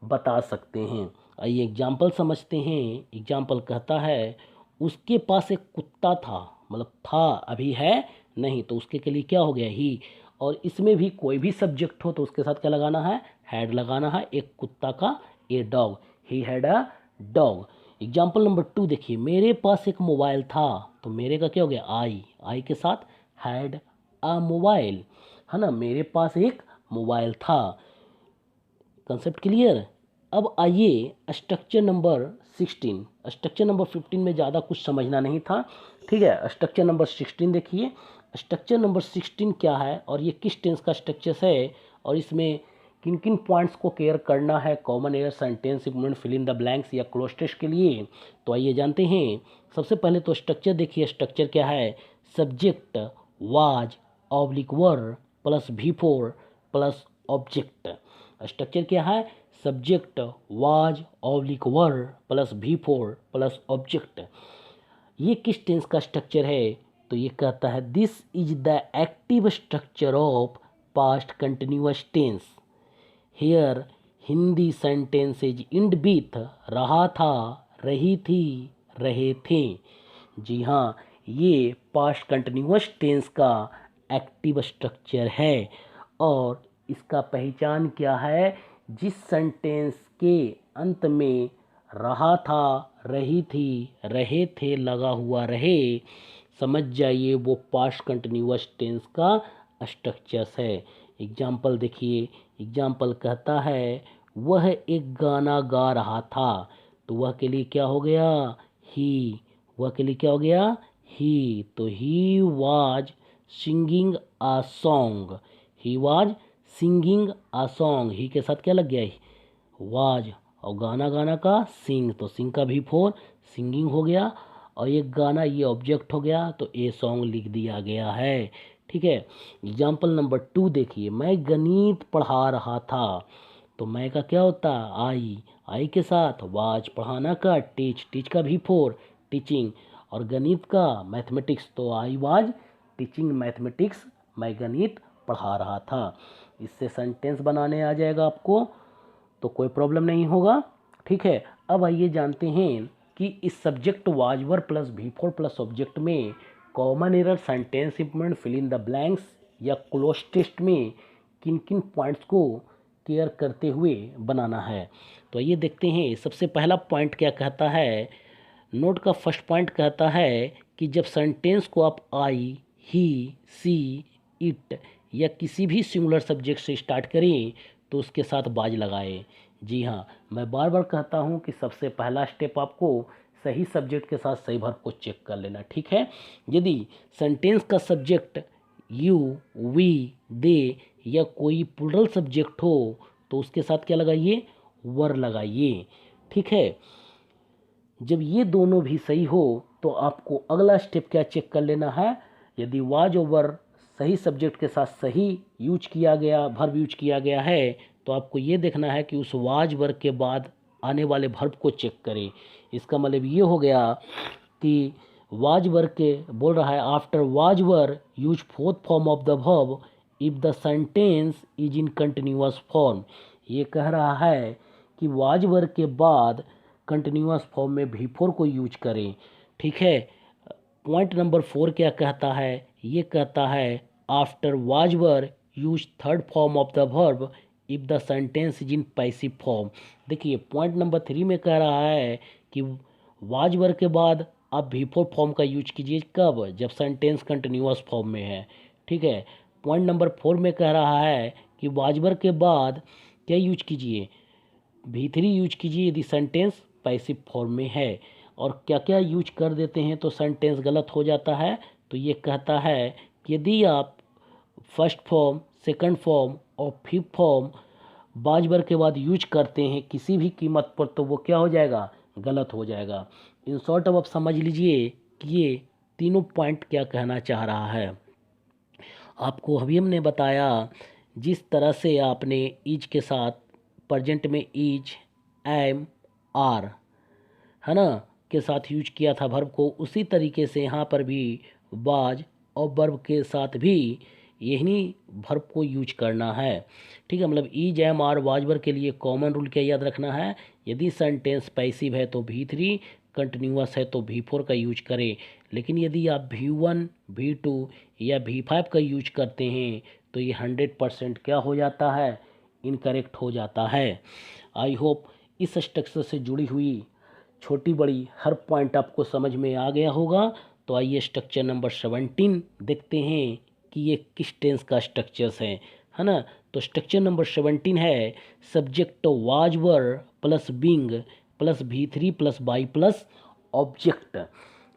बता सकते हैं। आइए एग्जाम्पल समझते हैं। एग्जाम्पल कहता है उसके पास एक कुत्ता था, मतलब था, अभी है नहीं, तो उसके के लिए क्या हो गया, ही। और इसमें भी कोई भी सब्जेक्ट हो तो उसके साथ क्या लगाना है, हैड लगाना है। एक कुत्ता का, a dog, he had a dog. Example number 2 देखिए, मेरे पास एक मोबाइल था, तो मेरे का क्या हो गया, आई के साथ हैड अ मोबाइल, है ना, मेरे पास एक मोबाइल था। Concept clear. अब आइए स्ट्रक्चर नंबर 16। स्ट्रक्चर नंबर 15 में ज़्यादा कुछ समझना नहीं था, ठीक है। स्ट्रक्चर नंबर 16 देखिए। स्ट्रक्चर नंबर 16 क्या है और ये किस टेंस का स्ट्रक्चर है और इसमें किन किन पॉइंट्स को केयर करना है, common error, sentence improvement, fill in the blanks या क्लोज टेस्ट के लिए। तो आइए जानते हैं। सबसे पहले तो स्ट्रक्चर देखिए। स्ट्रक्चर क्या है, subject was oblique were plus V4 plus object. Structure क्या है, subject was oblique were plus V4 plus object. ये किस टेंस का स्ट्रक्चर है तो ये कहता है this is the active structure of past continuous tense, here Hindi sentences end with रहा था, रही थी, रहे थे। जी हाँ, ये पास्ट कंटिन्यूअस टेंस का एक्टिव स्ट्रक्चर है। और इसका पहचान क्या है, जिस सेंटेंस के अंत में रहा था, रही थी, रहे थे लगा हुआ रहे, समझ जाइए वो पास्ट कंटिन्यूअस टेंस का स्ट्रक्चर्स है। एग्जाम्पल देखिए। एग्जाम्पल कहता है वह एक गाना गा रहा था, तो वह के लिए क्या हो गया, ही। वह के लिए क्या हो गया, ही। तो he was singing a song, he was singing a song. He के साथ क्या लग गया, वाज, और गाना गाना का सिंग, तो सिंग का V4 सिंगिंग हो गया, और ये गाना ये ऑब्जेक्ट हो गया, तो ए सॉन्ग लिख दिया गया है, ठीक है। एग्जाम्पल नंबर 2 देखिए। मैं गणित पढ़ा रहा था, तो मैं का क्या होता, आई के साथ वाज, पढ़ाना का टीच, टीच का V4 टीचिंग, और गणित का मैथमेटिक्स, तो आई वाज टीचिंग मैथमेटिक्स, मैं गणित पढ़ा रहा था। इससे सेंटेंस बनाने आ जाएगा आपको, तो कोई प्रॉब्लम नहीं होगा, ठीक है। अब आइए जानते हैं कि इस subject was were plus V4 plus object में common error, sentence improvement, fill in the blanks या क्लोज टेस्ट में किन किन पॉइंट्स को केयर करते हुए बनाना है। तो ये देखते हैं। सबसे पहला पॉइंट क्या कहता है, नोट का फर्स्ट पॉइंट कहता है कि जब सेंटेंस को आप आई, ही, सी, इट या किसी भी सिंगुलर सब्जेक्ट से स्टार्ट करें तो उसके साथ बाज लगाए। जी हाँ, मैं बार बार कहता हूँ कि सबसे पहला स्टेप आपको सही सब्जेक्ट के साथ सही वर्ब को चेक कर लेना, ठीक है। यदि सेंटेंस का सब्जेक्ट यू, वी, दे या कोई प्लूरल सब्जेक्ट हो तो उसके साथ क्या लगाइए, वर लगाइए, ठीक है। जब ये दोनों भी सही हो तो आपको अगला स्टेप क्या चेक कर लेना है, यदि वाज और वर सही सब्जेक्ट के साथ सही यूज किया गया, वर्ब यूज किया गया है, तो आपको ये देखना है कि उस वाज वर्ब के बाद आने वाले वर्ब को चेक करें। इसका मतलब ये हो गया कि वाज वर्ब के बोल रहा है after was verb use fourth form of the verb if the sentence is in continuous form. ये कह रहा है कि वाज वर्ब के बाद कंटिन्यूअस फॉर्म में V4 को यूज करें, ठीक है। पॉइंट नंबर 4 क्या कहता है, ये कहता है after was verb use third form of the verb if the sentence is in passive form. देखिए पॉइंट नंबर 3 में कह रहा है कि वाज वर्ब के बाद आप V4 फॉर्म का यूज कीजिए, कब, जब सेंटेंस कंटिन्यूअस फॉर्म में है, ठीक है। पॉइंट नंबर 4 में कह रहा है कि वाज वर्ब के बाद क्या यूज कीजिए, V3 यूज कीजिए यदि सेंटेंस पैसिव फॉर्म में है। और क्या क्या यूज कर देते हैं तो सेंटेंस गलत हो जाता है। तो ये कहता है कि यदि आप फर्स्ट फॉर्म, सेकंड फॉर्म और फिफ्थ फॉर्म बाज वर के बाद यूज करते हैं किसी भी कीमत पर तो वो क्या हो जाएगा, गलत हो जाएगा। इन शॉर्ट अब आप समझ लीजिए कि ये तीनों पॉइंट क्या कहना चाह रहा है। आपको अभी हमने बताया जिस तरह से आपने इज के साथ प्रेजेंट में इज, एम, आर, है ना, के साथ यूज किया था वर्ब को, उसी तरीके से यहाँ पर भी वाज और वर्ब के साथ भी यही वर्ब को यूज करना है। ठीक है, मतलब is, am, are, was verb के लिए कॉमन रूल क्या याद रखना है, यदि सेंटेंस पैसिव है तो V3, कंटिन्यूअस है तो V4 का यूज करें। लेकिन यदि आप V1, V2 या V5 का यूज करते हैं तो ये 100% क्या हो जाता है, इनकरेक्ट हो जाता है। आई होप इस स्ट्रक्चर से जुड़ी हुई छोटी बड़ी हर पॉइंट आपको समझ में आ गया होगा। तो आइए स्ट्रक्चर नंबर 17 देखते हैं कि ये किस टेंस का स्ट्रक्चर्स है ना। तो स्ट्रक्चर नंबर 17 है subject was were plus being plus V3 plus by plus object.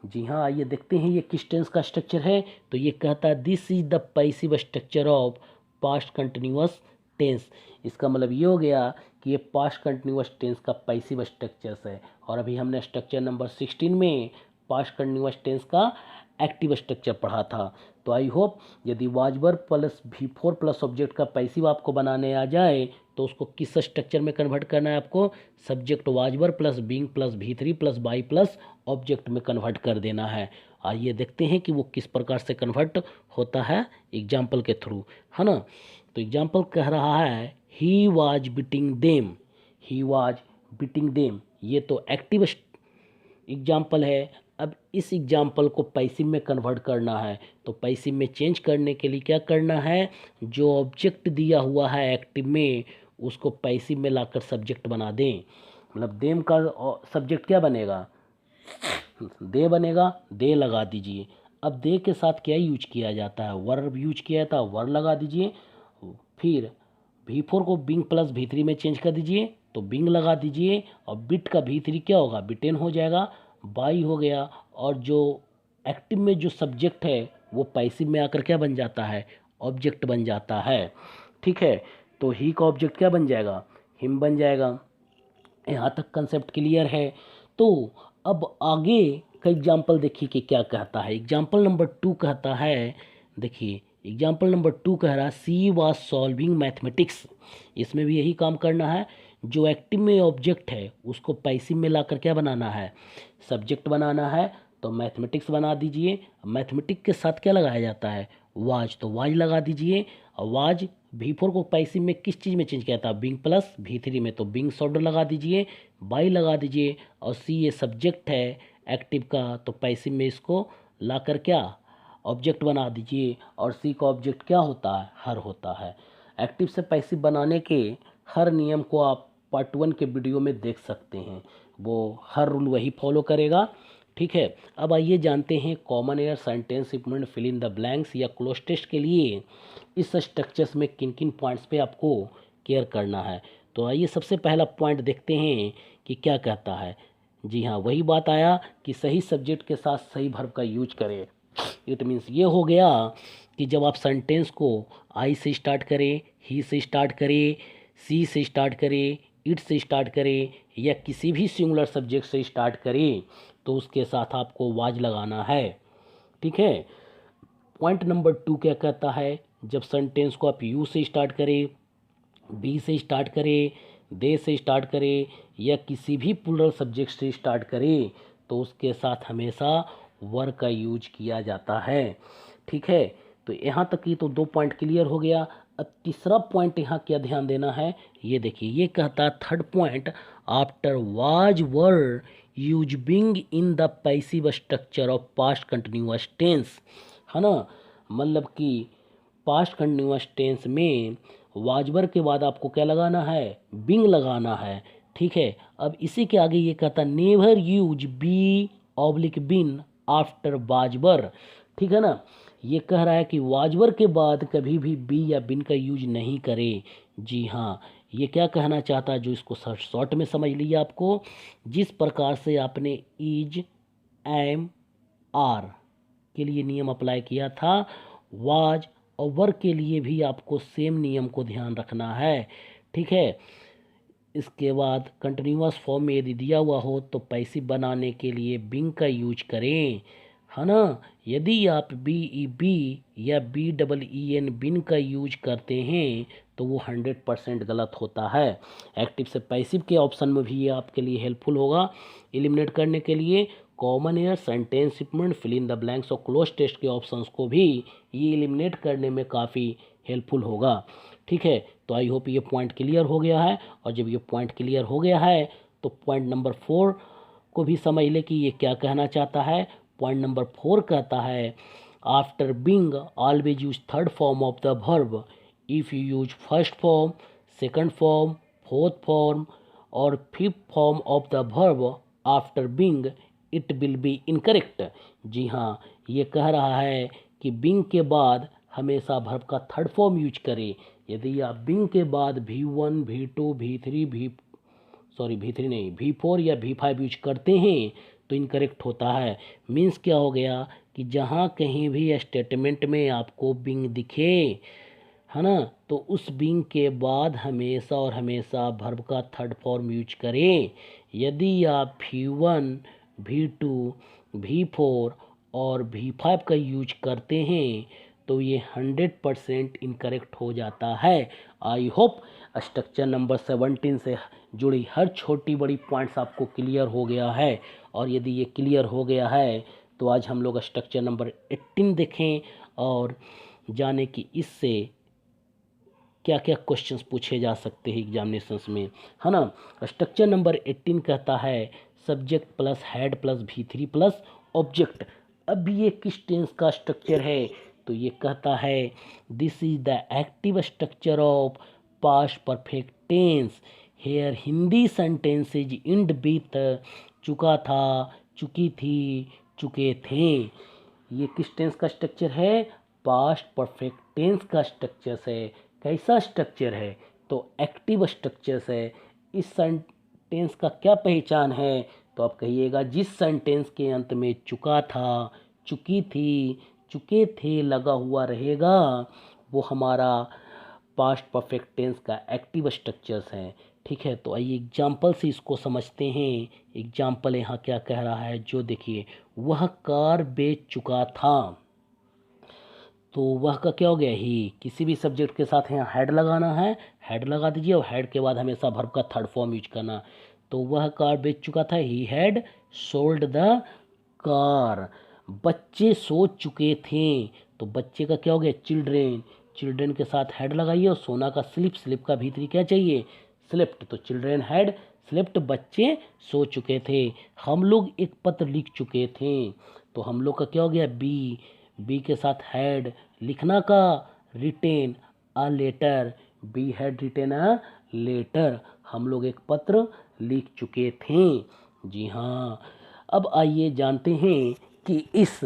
जी हाँ, आइए देखते हैं ये किस टेंस का स्ट्रक्चर है। तो ये कहता है this is the passive structure of past continuous tense. इसका मतलब ये हो गया कि ये पास्ट कंटिन्यूअस टेंस का पैसिव स्ट्रक्चर्स है। और अभी हमने स्ट्रक्चर नंबर 16 में पास्ट कंटिन्यूअस टेंस का एक्टिव स्ट्रक्चर पढ़ा था। तो आई होप यदि was verb plus V4 plus object का पैसिव आपको बनाने आ जाए तो उसको किस स्ट्रक्चर में कन्वर्ट करना है, आपको subject was verb plus being plus V3 plus by plus object में कन्वर्ट कर देना है। आइए देखते हैं कि वो किस प्रकार से कन्वर्ट होता है एग्जाम्पल के थ्रू, है ना। तो एग्जाम्पल कह रहा है he was beating them, he was beating them, ये तो एक्टिव एग्जाम्पल है। अब इस एग्जाम्पल को पैसिव में कन्वर्ट करना है तो पैसिव में चेंज करने के लिए क्या करना है, जो ऑब्जेक्ट दिया हुआ है एक्टिव में उसको पैसिव में लाकर सब्जेक्ट बना दें। मतलब देम का सब्जेक्ट क्या बनेगा, दे बनेगा, दे लगा दीजिए। अब दे के साथ क्या यूज किया जाता है, वर्ब यूज किया जाता है, वर्ब लगा दीजिए। फिर V4 को बिंग प्लस V3 में चेंज कर दीजिए तो बिंग लगा दीजिए और बिट का V3 क्या होगा, बिटेन हो जाएगा, बाई हो गया। और जो एक्टिव में जो सब्जेक्ट है वो पैसिव में आकर क्या बन जाता है, ऑब्जेक्ट बन जाता है। ठीक है, तो ही का ऑब्जेक्ट क्या बन जाएगा, हिम बन जाएगा। यहाँ तक कंसेप्ट क्लियर है। तो अब आगे का एग्जाम्पल देखिए कि क्या कहता है। एग्जाम्पल नंबर 2 कहता है, देखिए एग्जाम्पल नंबर 2 कह रहा है सी वाज सॉल्विंग मैथमेटिक्स। इसमें भी यही काम करना है, जो एक्टिव में ऑब्जेक्ट है उसको पैसिव में लाकर क्या बनाना है, सब्जेक्ट बनाना है। तो मैथमेटिक्स बना दीजिए। मैथमेटिक्स के साथ क्या लगाया जाता है, वाज, तो वाज लगा दीजिए। और वाज V4 को पैसिव में किस चीज़ में चेंज किया था, बिंग प्लस V3 में, तो बिंग शॉर्ट लगा दीजिए, बाई लगा दीजिए। और सी ये सब्जेक्ट है एक्टिव का तो पैसिव में इसको लाकर क्या ऑब्जेक्ट बना दीजिए। और सी का ऑब्जेक्ट क्या होता है, हर होता है। एक्टिव से पैसिव बनाने के हर नियम को आप पार्ट 1 के वीडियो में देख सकते हैं, वो हर रूल वही फॉलो करेगा। ठीक है, अब आइए जानते हैं common error sentence improvement fill in the blanks या क्लोज टेस्ट के लिए इस स्ट्रक्चर्स में किन किन पॉइंट्स पे आपको केयर करना है। तो आइए सबसे पहला पॉइंट देखते हैं कि क्या कहता है। जी हाँ, वही बात आया कि सही सब्जेक्ट के साथ सही वर्ब का यूज करें। इट मीन्स ये हो गया कि जब आप सेंटेंस को आई से स्टार्ट करें, ही से स्टार्ट करें, सी से स्टार्ट करें, इट से स्टार्ट करें या किसी भी सिंगुलर सब्जेक्ट से स्टार्ट करें तो उसके साथ आपको वाज लगाना है। ठीक है, पॉइंट नंबर 2 क्या कहता है, जब सेंटेंस को आप यू से स्टार्ट करें, बी से स्टार्ट करें, दे से स्टार्ट करें या किसी भी प्लूरल सब्जेक्ट से स्टार्ट करें तो उसके साथ हमेशा वर का यूज किया जाता है। ठीक है, तो यहाँ तक की तो 2 पॉइंट क्लियर हो गया। अब तीसरा पॉइंट यहाँ क्या ध्यान देना है, ये देखिए, ये कहता है third point after was were use being in the passive structure of past continuous tense, है ना। मतलब कि पास्ट कंटिन्यूअस टेंस में वाजवर के बाद आपको क्या लगाना है, बिंग लगाना है। ठीक है, अब इसी के आगे ये कहता है नेवर यूज बी ऑब्लिक बिन आफ्टर वाजवर। ठीक है ना, ये कह रहा है कि वाजवर के बाद कभी भी बी या बिन का यूज नहीं करें। जी हाँ, ये क्या कहना चाहता है, जो इसको शॉर्ट में समझ लिया आपको, जिस प्रकार से आपने इज, एम, आर के लिए नियम अप्लाई किया था, वाज और वर के लिए भी आपको सेम नियम को ध्यान रखना है। ठीक है। इसके बाद कंटिन्यूअस फॉर्म में यदि दिया हुआ हो तो पैसिव बनाने के लिए बिंग का यूज करें, है ना। यदि आप बी ई बी या बी डबल ई एन बिन का यूज करते हैं तो वो 100% गलत होता है। एक्टिव से पैसिव के ऑप्शन में भी ये आपके लिए हेल्पफुल होगा एलिमिनेट करने के लिए। Common error, sentence statement, fill in the blanks और क्लोज टेस्ट के ऑप्शंस को भी ये एलिमिनेट करने में काफ़ी हेल्पफुल होगा। ठीक है, तो आई होप ये पॉइंट क्लियर हो गया है। और जब ये पॉइंट क्लियर हो गया है तो पॉइंट नंबर 4 को भी समझ ले कि ये क्या कहना चाहता है। पॉइंट नंबर 4 कहता है, after being always use third form of the verb. If you use first form, second form, fourth form और fifth form of the verb after being, it will be incorrect. जी हाँ, ये कह रहा है कि बीइंग के बाद हमेशा वर्ब का थर्ड फॉर्म यूज करें। यदि आप बीइंग के बाद V1, V2, V3, V3 नहीं, V4 या V5 यूज करते हैं तो इनकरेक्ट होता है। मीन्स क्या हो गया कि जहाँ कहीं भी स्टेटमेंट में आपको बीइंग दिखे, है ना, तो उस बीइंग के बाद हमेशा और हमेशा वर्ब का थर्ड फॉर्म यूज करें। यदि आप V1, V2, V4 और V5 का यूज करते हैं तो ये 100% इनकरेक्ट हो जाता है। आई होप स्ट्रक्चर नंबर 17 से जुड़ी हर छोटी बड़ी पॉइंट्स आपको क्लियर हो गया है। और यदि ये क्लियर हो गया है तो आज हम लोग स्ट्रक्चर नंबर 18 देखें और जाने कि इससे क्या क्या क्वेश्चंस पूछे जा सकते हैं एग्जामिनेशंस में, है ना। स्ट्रक्चर नंबर 18 कहता है subject plus head plus V3 plus object. अब ये किस टेंस का स्ट्रक्चर है, तो ये कहता है this is the active structure of past perfect tense. Here Hindi sentences end with चुका था, चुकी थी, चुके थे। ये किस टेंस का स्ट्रक्चर है, पास्ट परफेक्ट टेंस का स्ट्रक्चर है। कैसा स्ट्रक्चर है, तो एक्टिव स्ट्रक्चर है। इस सेंटेंस का क्या पहचान है, तो आप कहिएगा जिस सेंटेंस के अंत में चुका था, चुकी थी, चुके थे लगा हुआ रहेगा वो हमारा पास्ट परफेक्ट टेंस का एक्टिव स्ट्रक्चर्स है। ठीक है, तो आइए एग्जाम्पल से इसको समझते हैं। एग्जाम्पल यहाँ क्या कह रहा है, जो देखिए, वह कार बेच चुका था। तो वह का क्या हो गया, ही। किसी भी सब्जेक्ट के साथ यहाँ हेड लगाना है, हेड लगा दीजिए और हेड के बाद हमेशा वर्ब का थर्ड फॉर्म यूज करना। तो वह कार बेच चुका था, he had sold the car. बच्चे सो चुके थे, तो बच्चे का क्या हो गया, चिल्ड्रेन। चिल्ड्रेन के साथ हेड लगाइए और सोना का स्लिप, स्लिप का भीतरी क्या चाहिए, स्लिप्ट। तो चिल्ड्रेन हैड स्लिप्ट, बच्चे सो चुके थे। हम लोग एक पत्र लिख चुके थे, तो हम लोग का क्या हो गया, बी। बी के साथ हैड, लिखना का, written a letter. We had written a letter, हम लोग एक पत्र लिख चुके थे। जी हाँ, अब आइए जानते हैं कि इस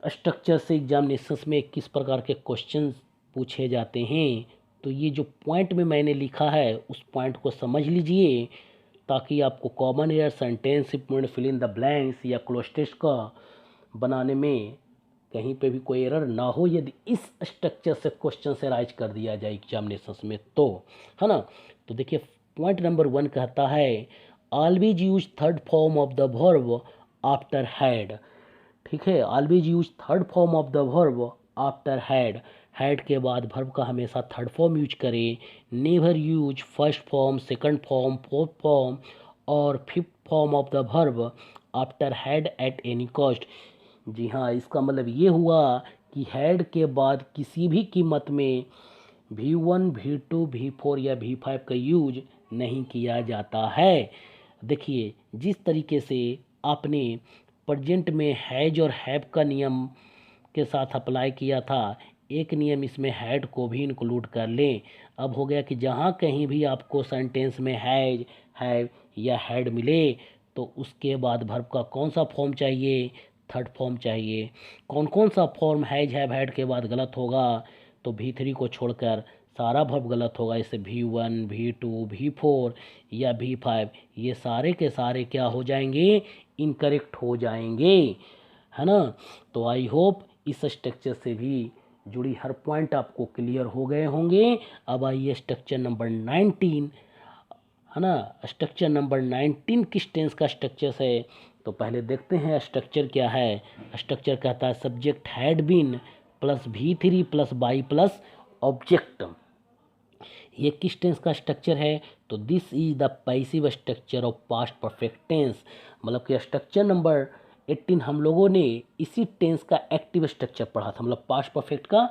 स्ट्रक्चर से एग्जामिनेशंस में किस प्रकार के क्वेश्चन पूछे जाते हैं। तो ये जो पॉइंट में मैंने लिखा है उस पॉइंट को समझ लीजिए, ताकि आपको common error, sentence statement, fill in the blanks या क्लोज टेस्ट का बनाने में कहीं पे भी कोई एरर ना हो, यदि इस स्ट्रक्चर से क्वेश्चन से राइज कर दिया जाए एग्जामिनेशंस में तो, है ना। तो देखिए, पॉइंट नंबर 1 कहता है always use third form of the verb after had. ठीक है, always use third form of the verb after had. Had के बाद वर्ब का हमेशा थर्ड फॉर्म यूज करें। Never use first form, second form, fourth form और fifth form of the verb after had at any cost. जी हाँ, इसका मतलब ये हुआ कि हैड के बाद किसी भी कीमत में V1, V2, V4 या V5 का यूज नहीं किया जाता है। देखिए, जिस तरीके से आपने प्रेजेंट में हैज और हैव का नियम के साथ अप्लाई किया था, एक नियम इसमें हैड को भी इंक्लूड कर लें। अब हो गया कि जहाँ कहीं भी आपको सेंटेंस में हैज, हैव या हैड मिले तो उसके बाद वर्ब का कौन सा फॉर्म चाहिए, थर्ड फॉर्म चाहिए। कौन कौन सा फॉर्म हैज, हैव, हैड के बाद गलत होगा, तो V3 को छोड़कर सारा वर्ब गलत होगा, जैसे V1, V2, V4 या V5, ये सारे के सारे क्या हो जाएंगे, इनकरेक्ट हो जाएंगे, है ना। तो आई होप इस स्ट्रक्चर से भी जुड़ी हर पॉइंट आपको क्लियर हो गए होंगे। अब आइए स्ट्रक्चर नंबर 19, है ना। स्ट्रक्चर नंबर 19 किस टेंस का स्ट्रक्चर है, तो पहले देखते हैं स्ट्रक्चर क्या है। स्ट्रक्चर कहता है subject had been plus V3 plus by plus object. ये किस टेंस का स्ट्रक्चर है, तो this is the passive structure of past perfect tense. मतलब कि स्ट्रक्चर नंबर 18 हम लोगों ने इसी टेंस का एक्टिव स्ट्रक्चर पढ़ा था, मतलब पास्ट परफेक्ट का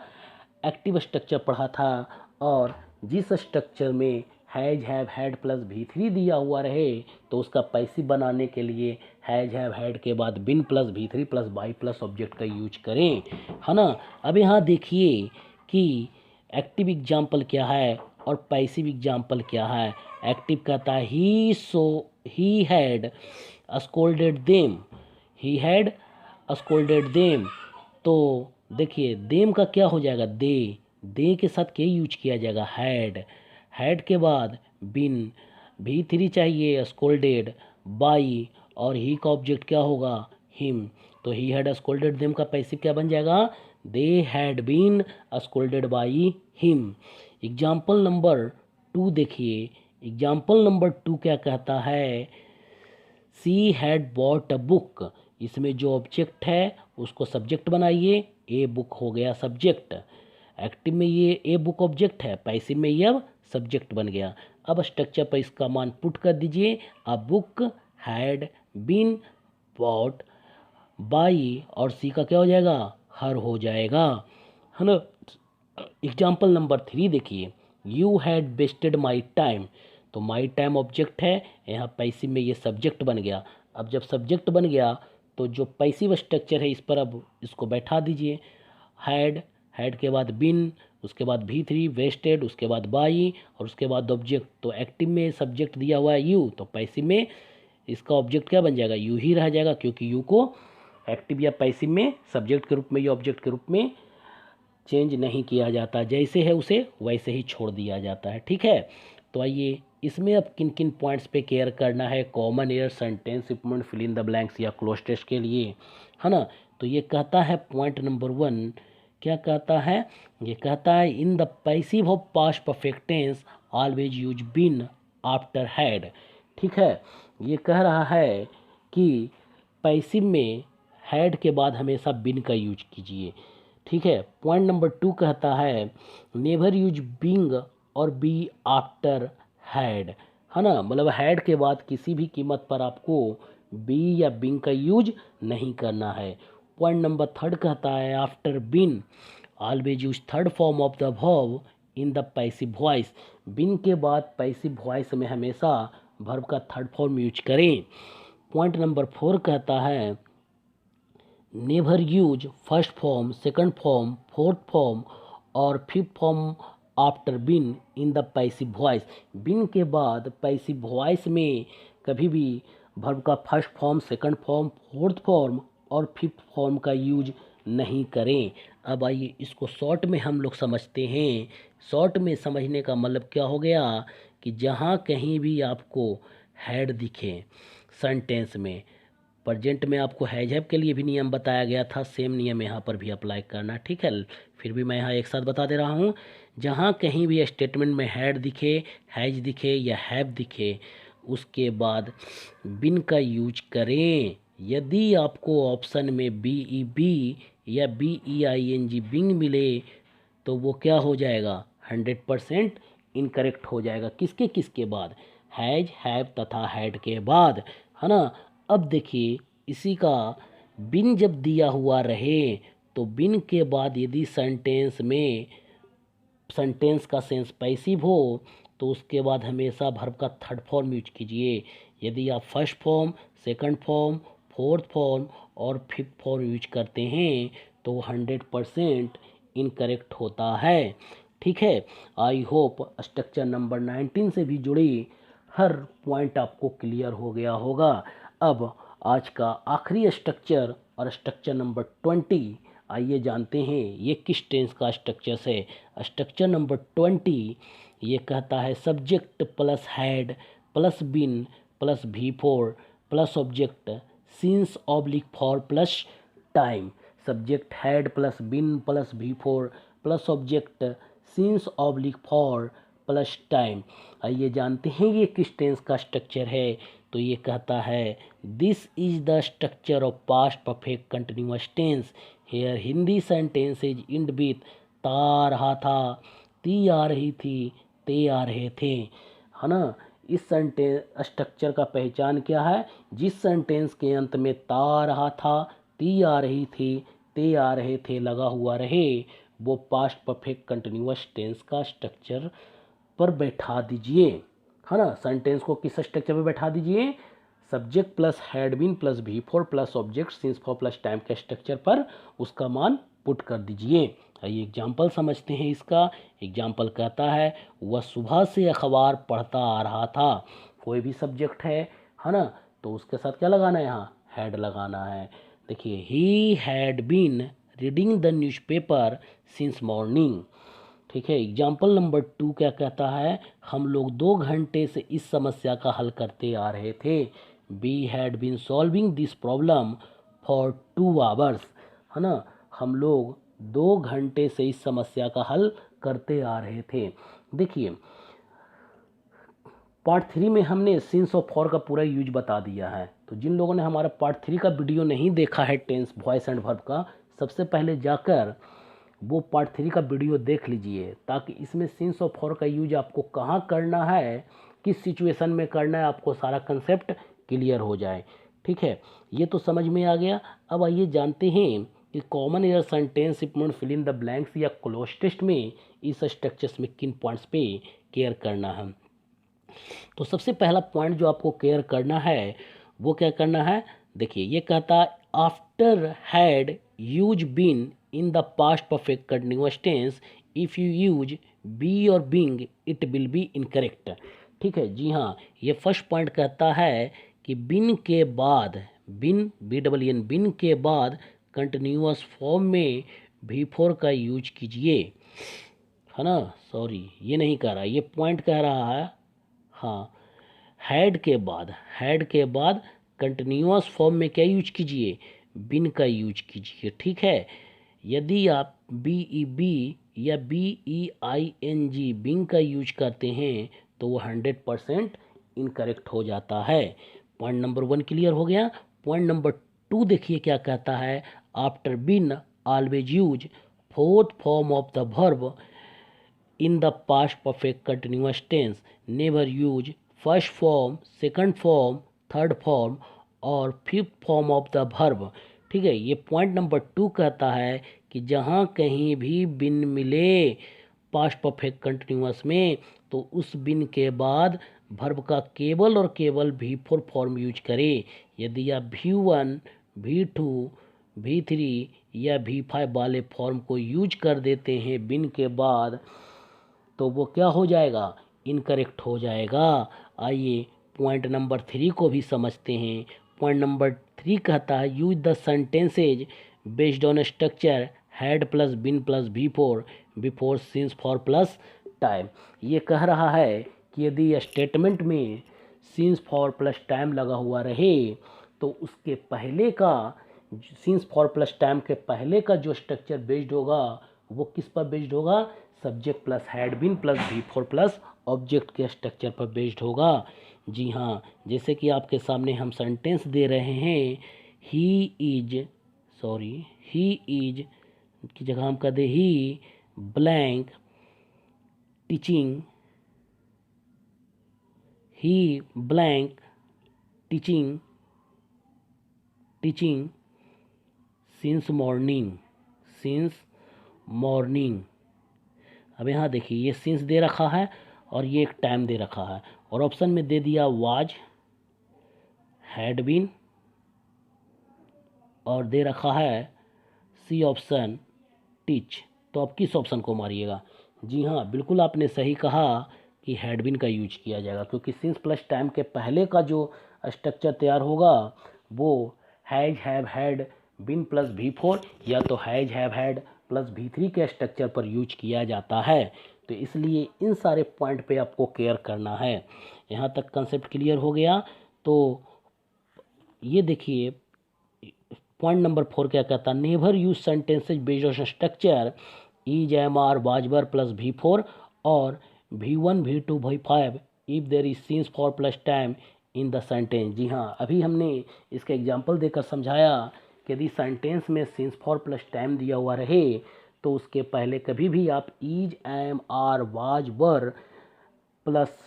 एक्टिव स्ट्रक्चर पढ़ा था। और जिस स्ट्रक्चर में has have had plus V3 दिया हुआ रहे, तो उसका पैसिव बनाने के लिए हैज हैव हैड के बाद been plus V3 plus by plus object का यूज करें, है ना। अब यहाँ देखिए कि एक्टिव एग्जाम्पल क्या है और पैसिव एग्जाम्पल क्या है। एक्टिव कहता है ही had scolded them, he had scolded them. तो देखिए देम का क्या हो जाएगा, दे के साथ क्या यूज किया जाएगा, हैड के बाद बिन, V3 चाहिए, स्कोल्डेड, बाई, और ही का ऑब्जेक्ट क्या होगा, हिम। तो ही हैड स्कोल्डेड देम का पैसिव क्या बन जाएगा, they had been scolded by him. Example number 2 देखिए, एग्जाम्पल नंबर 2 क्या कहता है, she had bought a book. इसमें जो ऑब्जेक्ट है उसको सब्जेक्ट बनाइए, ए बुक हो गया सब्जेक्ट। एक्टिव में ये ए बुक ऑब्जेक्ट है, पैसिव में ये अब सब्जेक्ट बन गया। अब स्ट्रक्चर पर इसका मान पुट कर दीजिए, a book had been bought by, और सी का क्या हो जाएगा, हर हो जाएगा, है ना। एग्जाम्पल नंबर 3 देखिए, you had wasted my time. तो माई टाइम ऑब्जेक्ट है, यहाँ पैसिव में ये सब्जेक्ट बन गया। अब जब सब्जेक्ट बन गया तो जो पैसिव स्ट्रक्चर है इस पर अब इसको बैठा दीजिए, हैड के बाद बिन, उसके बाद V3 वेस्टेड, उसके बाद बाई, और उसके बाद ऑब्जेक्ट। तो एक्टिव में सब्जेक्ट दिया हुआ है यू, तो पैसिव में इसका ऑब्जेक्ट क्या बन जाएगा, यू ही रह जाएगा, क्योंकि यू को एक्टिव या पैसिव में सब्जेक्ट के रूप में या ऑब्जेक्ट के रूप में चेंज नहीं किया जाता, जैसे है उसे वैसे ही छोड़ दिया जाता है, ठीक है। तो आइए इसमें अब किन किन पॉइंट्स पे केयर करना है, common error, sentence improvement, fill in the blanks या क्लोज टेस्ट के लिए, है ना। तो ये कहता है पॉइंट नंबर 1, क्या कहता है, ये कहता है in the passive of past perfect tense always use been after had. ठीक है, ये कह रहा है कि पैसिव में हैड के बाद हमेशा बिन का यूज कीजिए, ठीक है। पॉइंट नंबर 2 कहता है नेवर यूज बिंग और बी आफ्टर हैड, है ना, मतलब हैड के बाद किसी भी कीमत पर आपको बी या बिंग का यूज नहीं करना है। पॉइंट नंबर 3 कहता है after been always use third form of the verb in the passive voice. Been के बाद पैसिव वॉइस में हमेशा वर्ब का थर्ड फॉर्म यूज करें। पॉइंट नंबर 4 कहता है never use first form, second form, fourth form और fifth form after been in the passive voice. Been के बाद पैसिव वॉइस में कभी भी वर्ब का first form, second form, fourth form और फिफ्थ फॉर्म का यूज नहीं करें। अब आइए इसको शॉर्ट में हम लोग समझते हैं। शॉर्ट में समझने का मतलब क्या हो गया कि जहाँ कहीं भी आपको हैड दिखे सेंटेंस में, प्रेजेंट में आपको हैज हैव के लिए भी नियम बताया गया था, सेम नियम यहाँ पर भी अप्लाई करना, ठीक है। फिर भी मैं यहाँ एक साथ बता दे रहा हूँ, जहाँ कहीं भी स्टेटमेंट में हैड दिखे, हैज दिखे या हैव दिखे, उसके बाद बिन का यूज करें। यदि आपको ऑप्शन में बी या BEING बिंग मिले तो वो क्या हो जाएगा, 100% इनकरेक्ट हो जाएगा। किसके किसके बाद, हैज, हैव तथा हैड के बाद, है ना। अब देखिए इसी का बिन जब दिया हुआ रहे तो बिन के बाद यदि सेंटेंस का सेंस पैसिव हो तो उसके बाद हमेशा वर्ब का थर्ड फॉर्म यूज कीजिए। यदि आप first form, second form, fourth form और फिफ्थ फॉर्म यूज करते हैं तो 100% इनकरेक्ट होता है, ठीक है। आई होप स्ट्रक्चर नंबर 19 से भी जुड़ी हर पॉइंट आपको क्लियर हो गया होगा। अब आज का आखिरी स्ट्रक्चर और स्ट्रक्चर नंबर 20 आइए जानते हैं ये किस टेंस का स्ट्रक्चर है। स्ट्रक्चर नंबर 20 ये कहता है subject plus had plus been plus V4 plus object since oblique for plus time. Subject had plus been plus V4 plus object since oblique for plus time. आइए जानते हैं ये किस टेंस का स्ट्रक्चर है। तो ये कहता है this is the structure of past perfect continuous tense. Here Hindi sentences end with ता रहा था, ती आ रही थी, ते आ रहे थे, है ना। इस सेंटेंस स्ट्रक्चर का पहचान क्या है? जिस सेंटेंस के अंत में ता रहा था, ती आ रही थी, ते आ रहे थे लगा हुआ रहे, वो पास्ट परफेक्ट कंटिन्यूअस टेंस का स्ट्रक्चर पर बैठा दीजिए, है ना। सेंटेंस को किस स्ट्रक्चर पर बैठा दीजिए? Subject plus had been plus V4 plus object since for plus time के स्ट्रक्चर पर उसका मान पुट कर दीजिए। आइए एग्जाम्पल समझते हैं इसका। एग्जाम्पल कहता है वह सुबह से अखबार पढ़ता आ रहा था। कोई भी सब्जेक्ट है ना, तो उसके साथ क्या लगाना है? यहाँ हैड लगाना है। देखिए ही had been reading the newspaper since morning. ठीक है। एग्जाम्पल नंबर 2 क्या कहता है? हम लोग 2 घंटे से इस समस्या का हल करते आ रहे थे। We had been solving this problem for 2 hours, है ना। हम लोग 2 घंटे से इस समस्या का हल करते आ रहे थे। देखिए पार्ट 3 में हमने सिंस और फॉर का पूरा यूज बता दिया है। तो जिन लोगों ने हमारा पार्ट 3 का वीडियो नहीं देखा है टेंस वॉइस एंड वर्ब का, सबसे पहले जाकर वो पार्ट 3 का वीडियो देख लीजिए, ताकि इसमें सिंस और फॉर का यूज आपको कहाँ करना है, किस सिचुएशन में करना है, आपको सारा कंसेप्ट क्लियर हो जाए। ठीक है, ये तो समझ में आ गया। अब आइए जानते हैं कि common error sentence implement fill in the blanks या क्लोज टेस्ट में इस स्ट्रक्चर्स में किन पॉइंट्स पे केयर करना है। तो सबसे पहला पॉइंट जो आपको केयर करना है वो क्या करना है? देखिए ये कहता है after had use been in the past perfect continuous tense if you use be or being it will be incorrect। ठीक है जी हाँ, ये फर्स्ट पॉइंट कहता है कि बिन के बाद, बिन BWN बिन के बाद कंटिन्यूअस फॉर्म में V4 का यूज कीजिए, है ना। सॉरी ये नहीं कह रहा, ये पॉइंट कह रहा है। हाँ, हैड के बाद कंटिन्यूअस फॉर्म में क्या यूज कीजिए? बिन का यूज कीजिए। ठीक है। यदि आप BEB या BEING बिंग का यूज करते हैं तो वो 100% इनकरेक्ट हो जाता है। पॉइंट नंबर 1 क्लियर हो गया। पॉइंट नंबर 2 देखिए क्या कहता है। After been always use fourth form of the verb in the past perfect continuous tense, never use first form, second form, third form और fifth form of the verb. ठीक है, ये पॉइंट नंबर 2 कहता है कि जहाँ कहीं भी बिन मिले पास्ट परफेक्ट कंटिन्यूअस में तो उस बिन के बाद वर्ब का केवल और केवल V4 फॉर्म यूज करें। यदि आप V1, V2, V3 या V5 वाले फॉर्म को यूज कर देते हैं बिन के बाद तो वो क्या हो जाएगा? इनकरेक्ट हो जाएगा। आइए पॉइंट नंबर 3 को भी समझते हैं। पॉइंट नंबर 3 कहता है use the sentences based on structure had plus been plus V4 before since for plus time. ये कह रहा है कि यदि स्टेटमेंट में सिंस फॉर प्लस टाइम लगा हुआ रहे तो उसके पहले का सिंस फॉर प्लस टाइम के पहले का जो स्ट्रक्चर बेस्ड होगा वो किस पर बेस्ड होगा? Subject plus had been plus V4 plus object के स्ट्रक्चर पर बेस्ड होगा। जी हाँ, जैसे कि आपके सामने हम सेंटेंस दे रहे हैं ही इज की जगह हम कर दे ही ब्लैंक टीचिंग, ही ब्लैंक टीचिंग सिंस मॉर्निंग। अब यहाँ देखिए ये सिंस दे रखा है और ये एक टाइम दे रखा है और ऑप्शन में दे दिया वाज, हैड बीन और दे रखा है सी ऑप्शन टीच। तो आप किस ऑप्शन को मारिएगा? जी हाँ, बिल्कुल आपने सही कहा कि हैड बीन का यूज किया जाएगा, क्योंकि सिंस प्लस टाइम के पहले का जो स्ट्रक्चर तैयार होगा वो has, have, had been plus V4 या तो has have had plus V3 के स्ट्रक्चर पर यूज किया जाता है। तो इसलिए इन सारे पॉइंट पे आपको केयर करना है। यहाँ तक कंसेप्ट क्लियर हो गया। तो ये देखिए पॉइंट नंबर 4 क्या कहता है, never use sentences based on structure is am are was were plus V4 और V1 V2 V5 if there is since for plus time in the sentence. जी हाँ, अभी हमने इसका एग्जांपल देकर समझाया कि यदि सेंटेंस में सिंस फॉर प्लस टाइम दिया हुआ रहे तो उसके पहले कभी भी आप is am are was were plus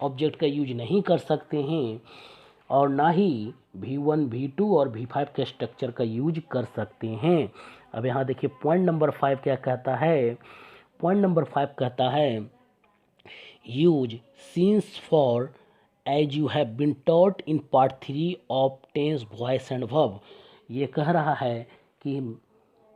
object का यूज नहीं कर सकते हैं और ना ही V1 V2 और V5 के स्ट्रक्चर का यूज कर सकते हैं। अब यहाँ देखिए पॉइंट नंबर 5 क्या कहता है। पॉइंट नंबर 5 कहता है use since for as you have been taught in part 3 of tense voice and verb. ये कह रहा है कि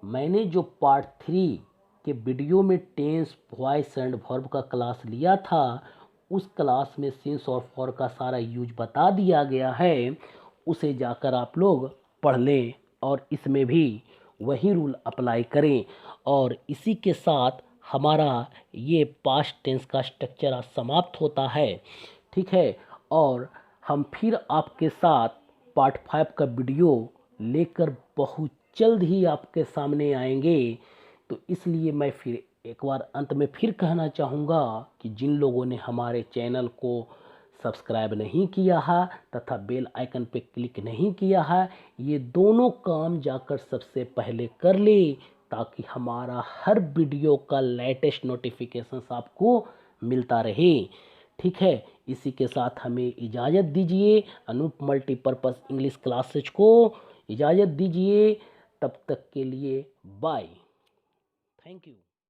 मैंने जो पार्ट 3 के वीडियो में टेंस वॉइस एंड वर्ब का क्लास लिया था उस क्लास में सिंस और फॉर का सारा यूज बता दिया गया है, उसे जाकर आप लोग पढ़ लें और इसमें भी वही रूल अप्लाई करें। और इसी के साथ हमारा ये पास्ट टेंस का स्ट्रक्चर आज समाप्त होता है। ठीक है, और हम फिर आपके साथ पार्ट 5 का वीडियो लेकर बहुत जल्द ही आपके सामने आएंगे। तो इसलिए मैं फिर एक बार अंत में फिर कहना चाहूँगा कि जिन लोगों ने हमारे चैनल को सब्सक्राइब नहीं किया है तथा बेल आइकन पे क्लिक नहीं किया है, ये दोनों काम जाकर सबसे पहले कर ले ताकि हमारा हर वीडियो का लेटेस्ट नोटिफिकेशंस आपको मिलता रहे। ठीक है, इसी के साथ हमें इजाज़त दीजिए। अनूप मल्टीपर्पज़ इंग्लिश क्लासेज को इजाज़त दीजिए। तब तक के लिए बाय। Thank you.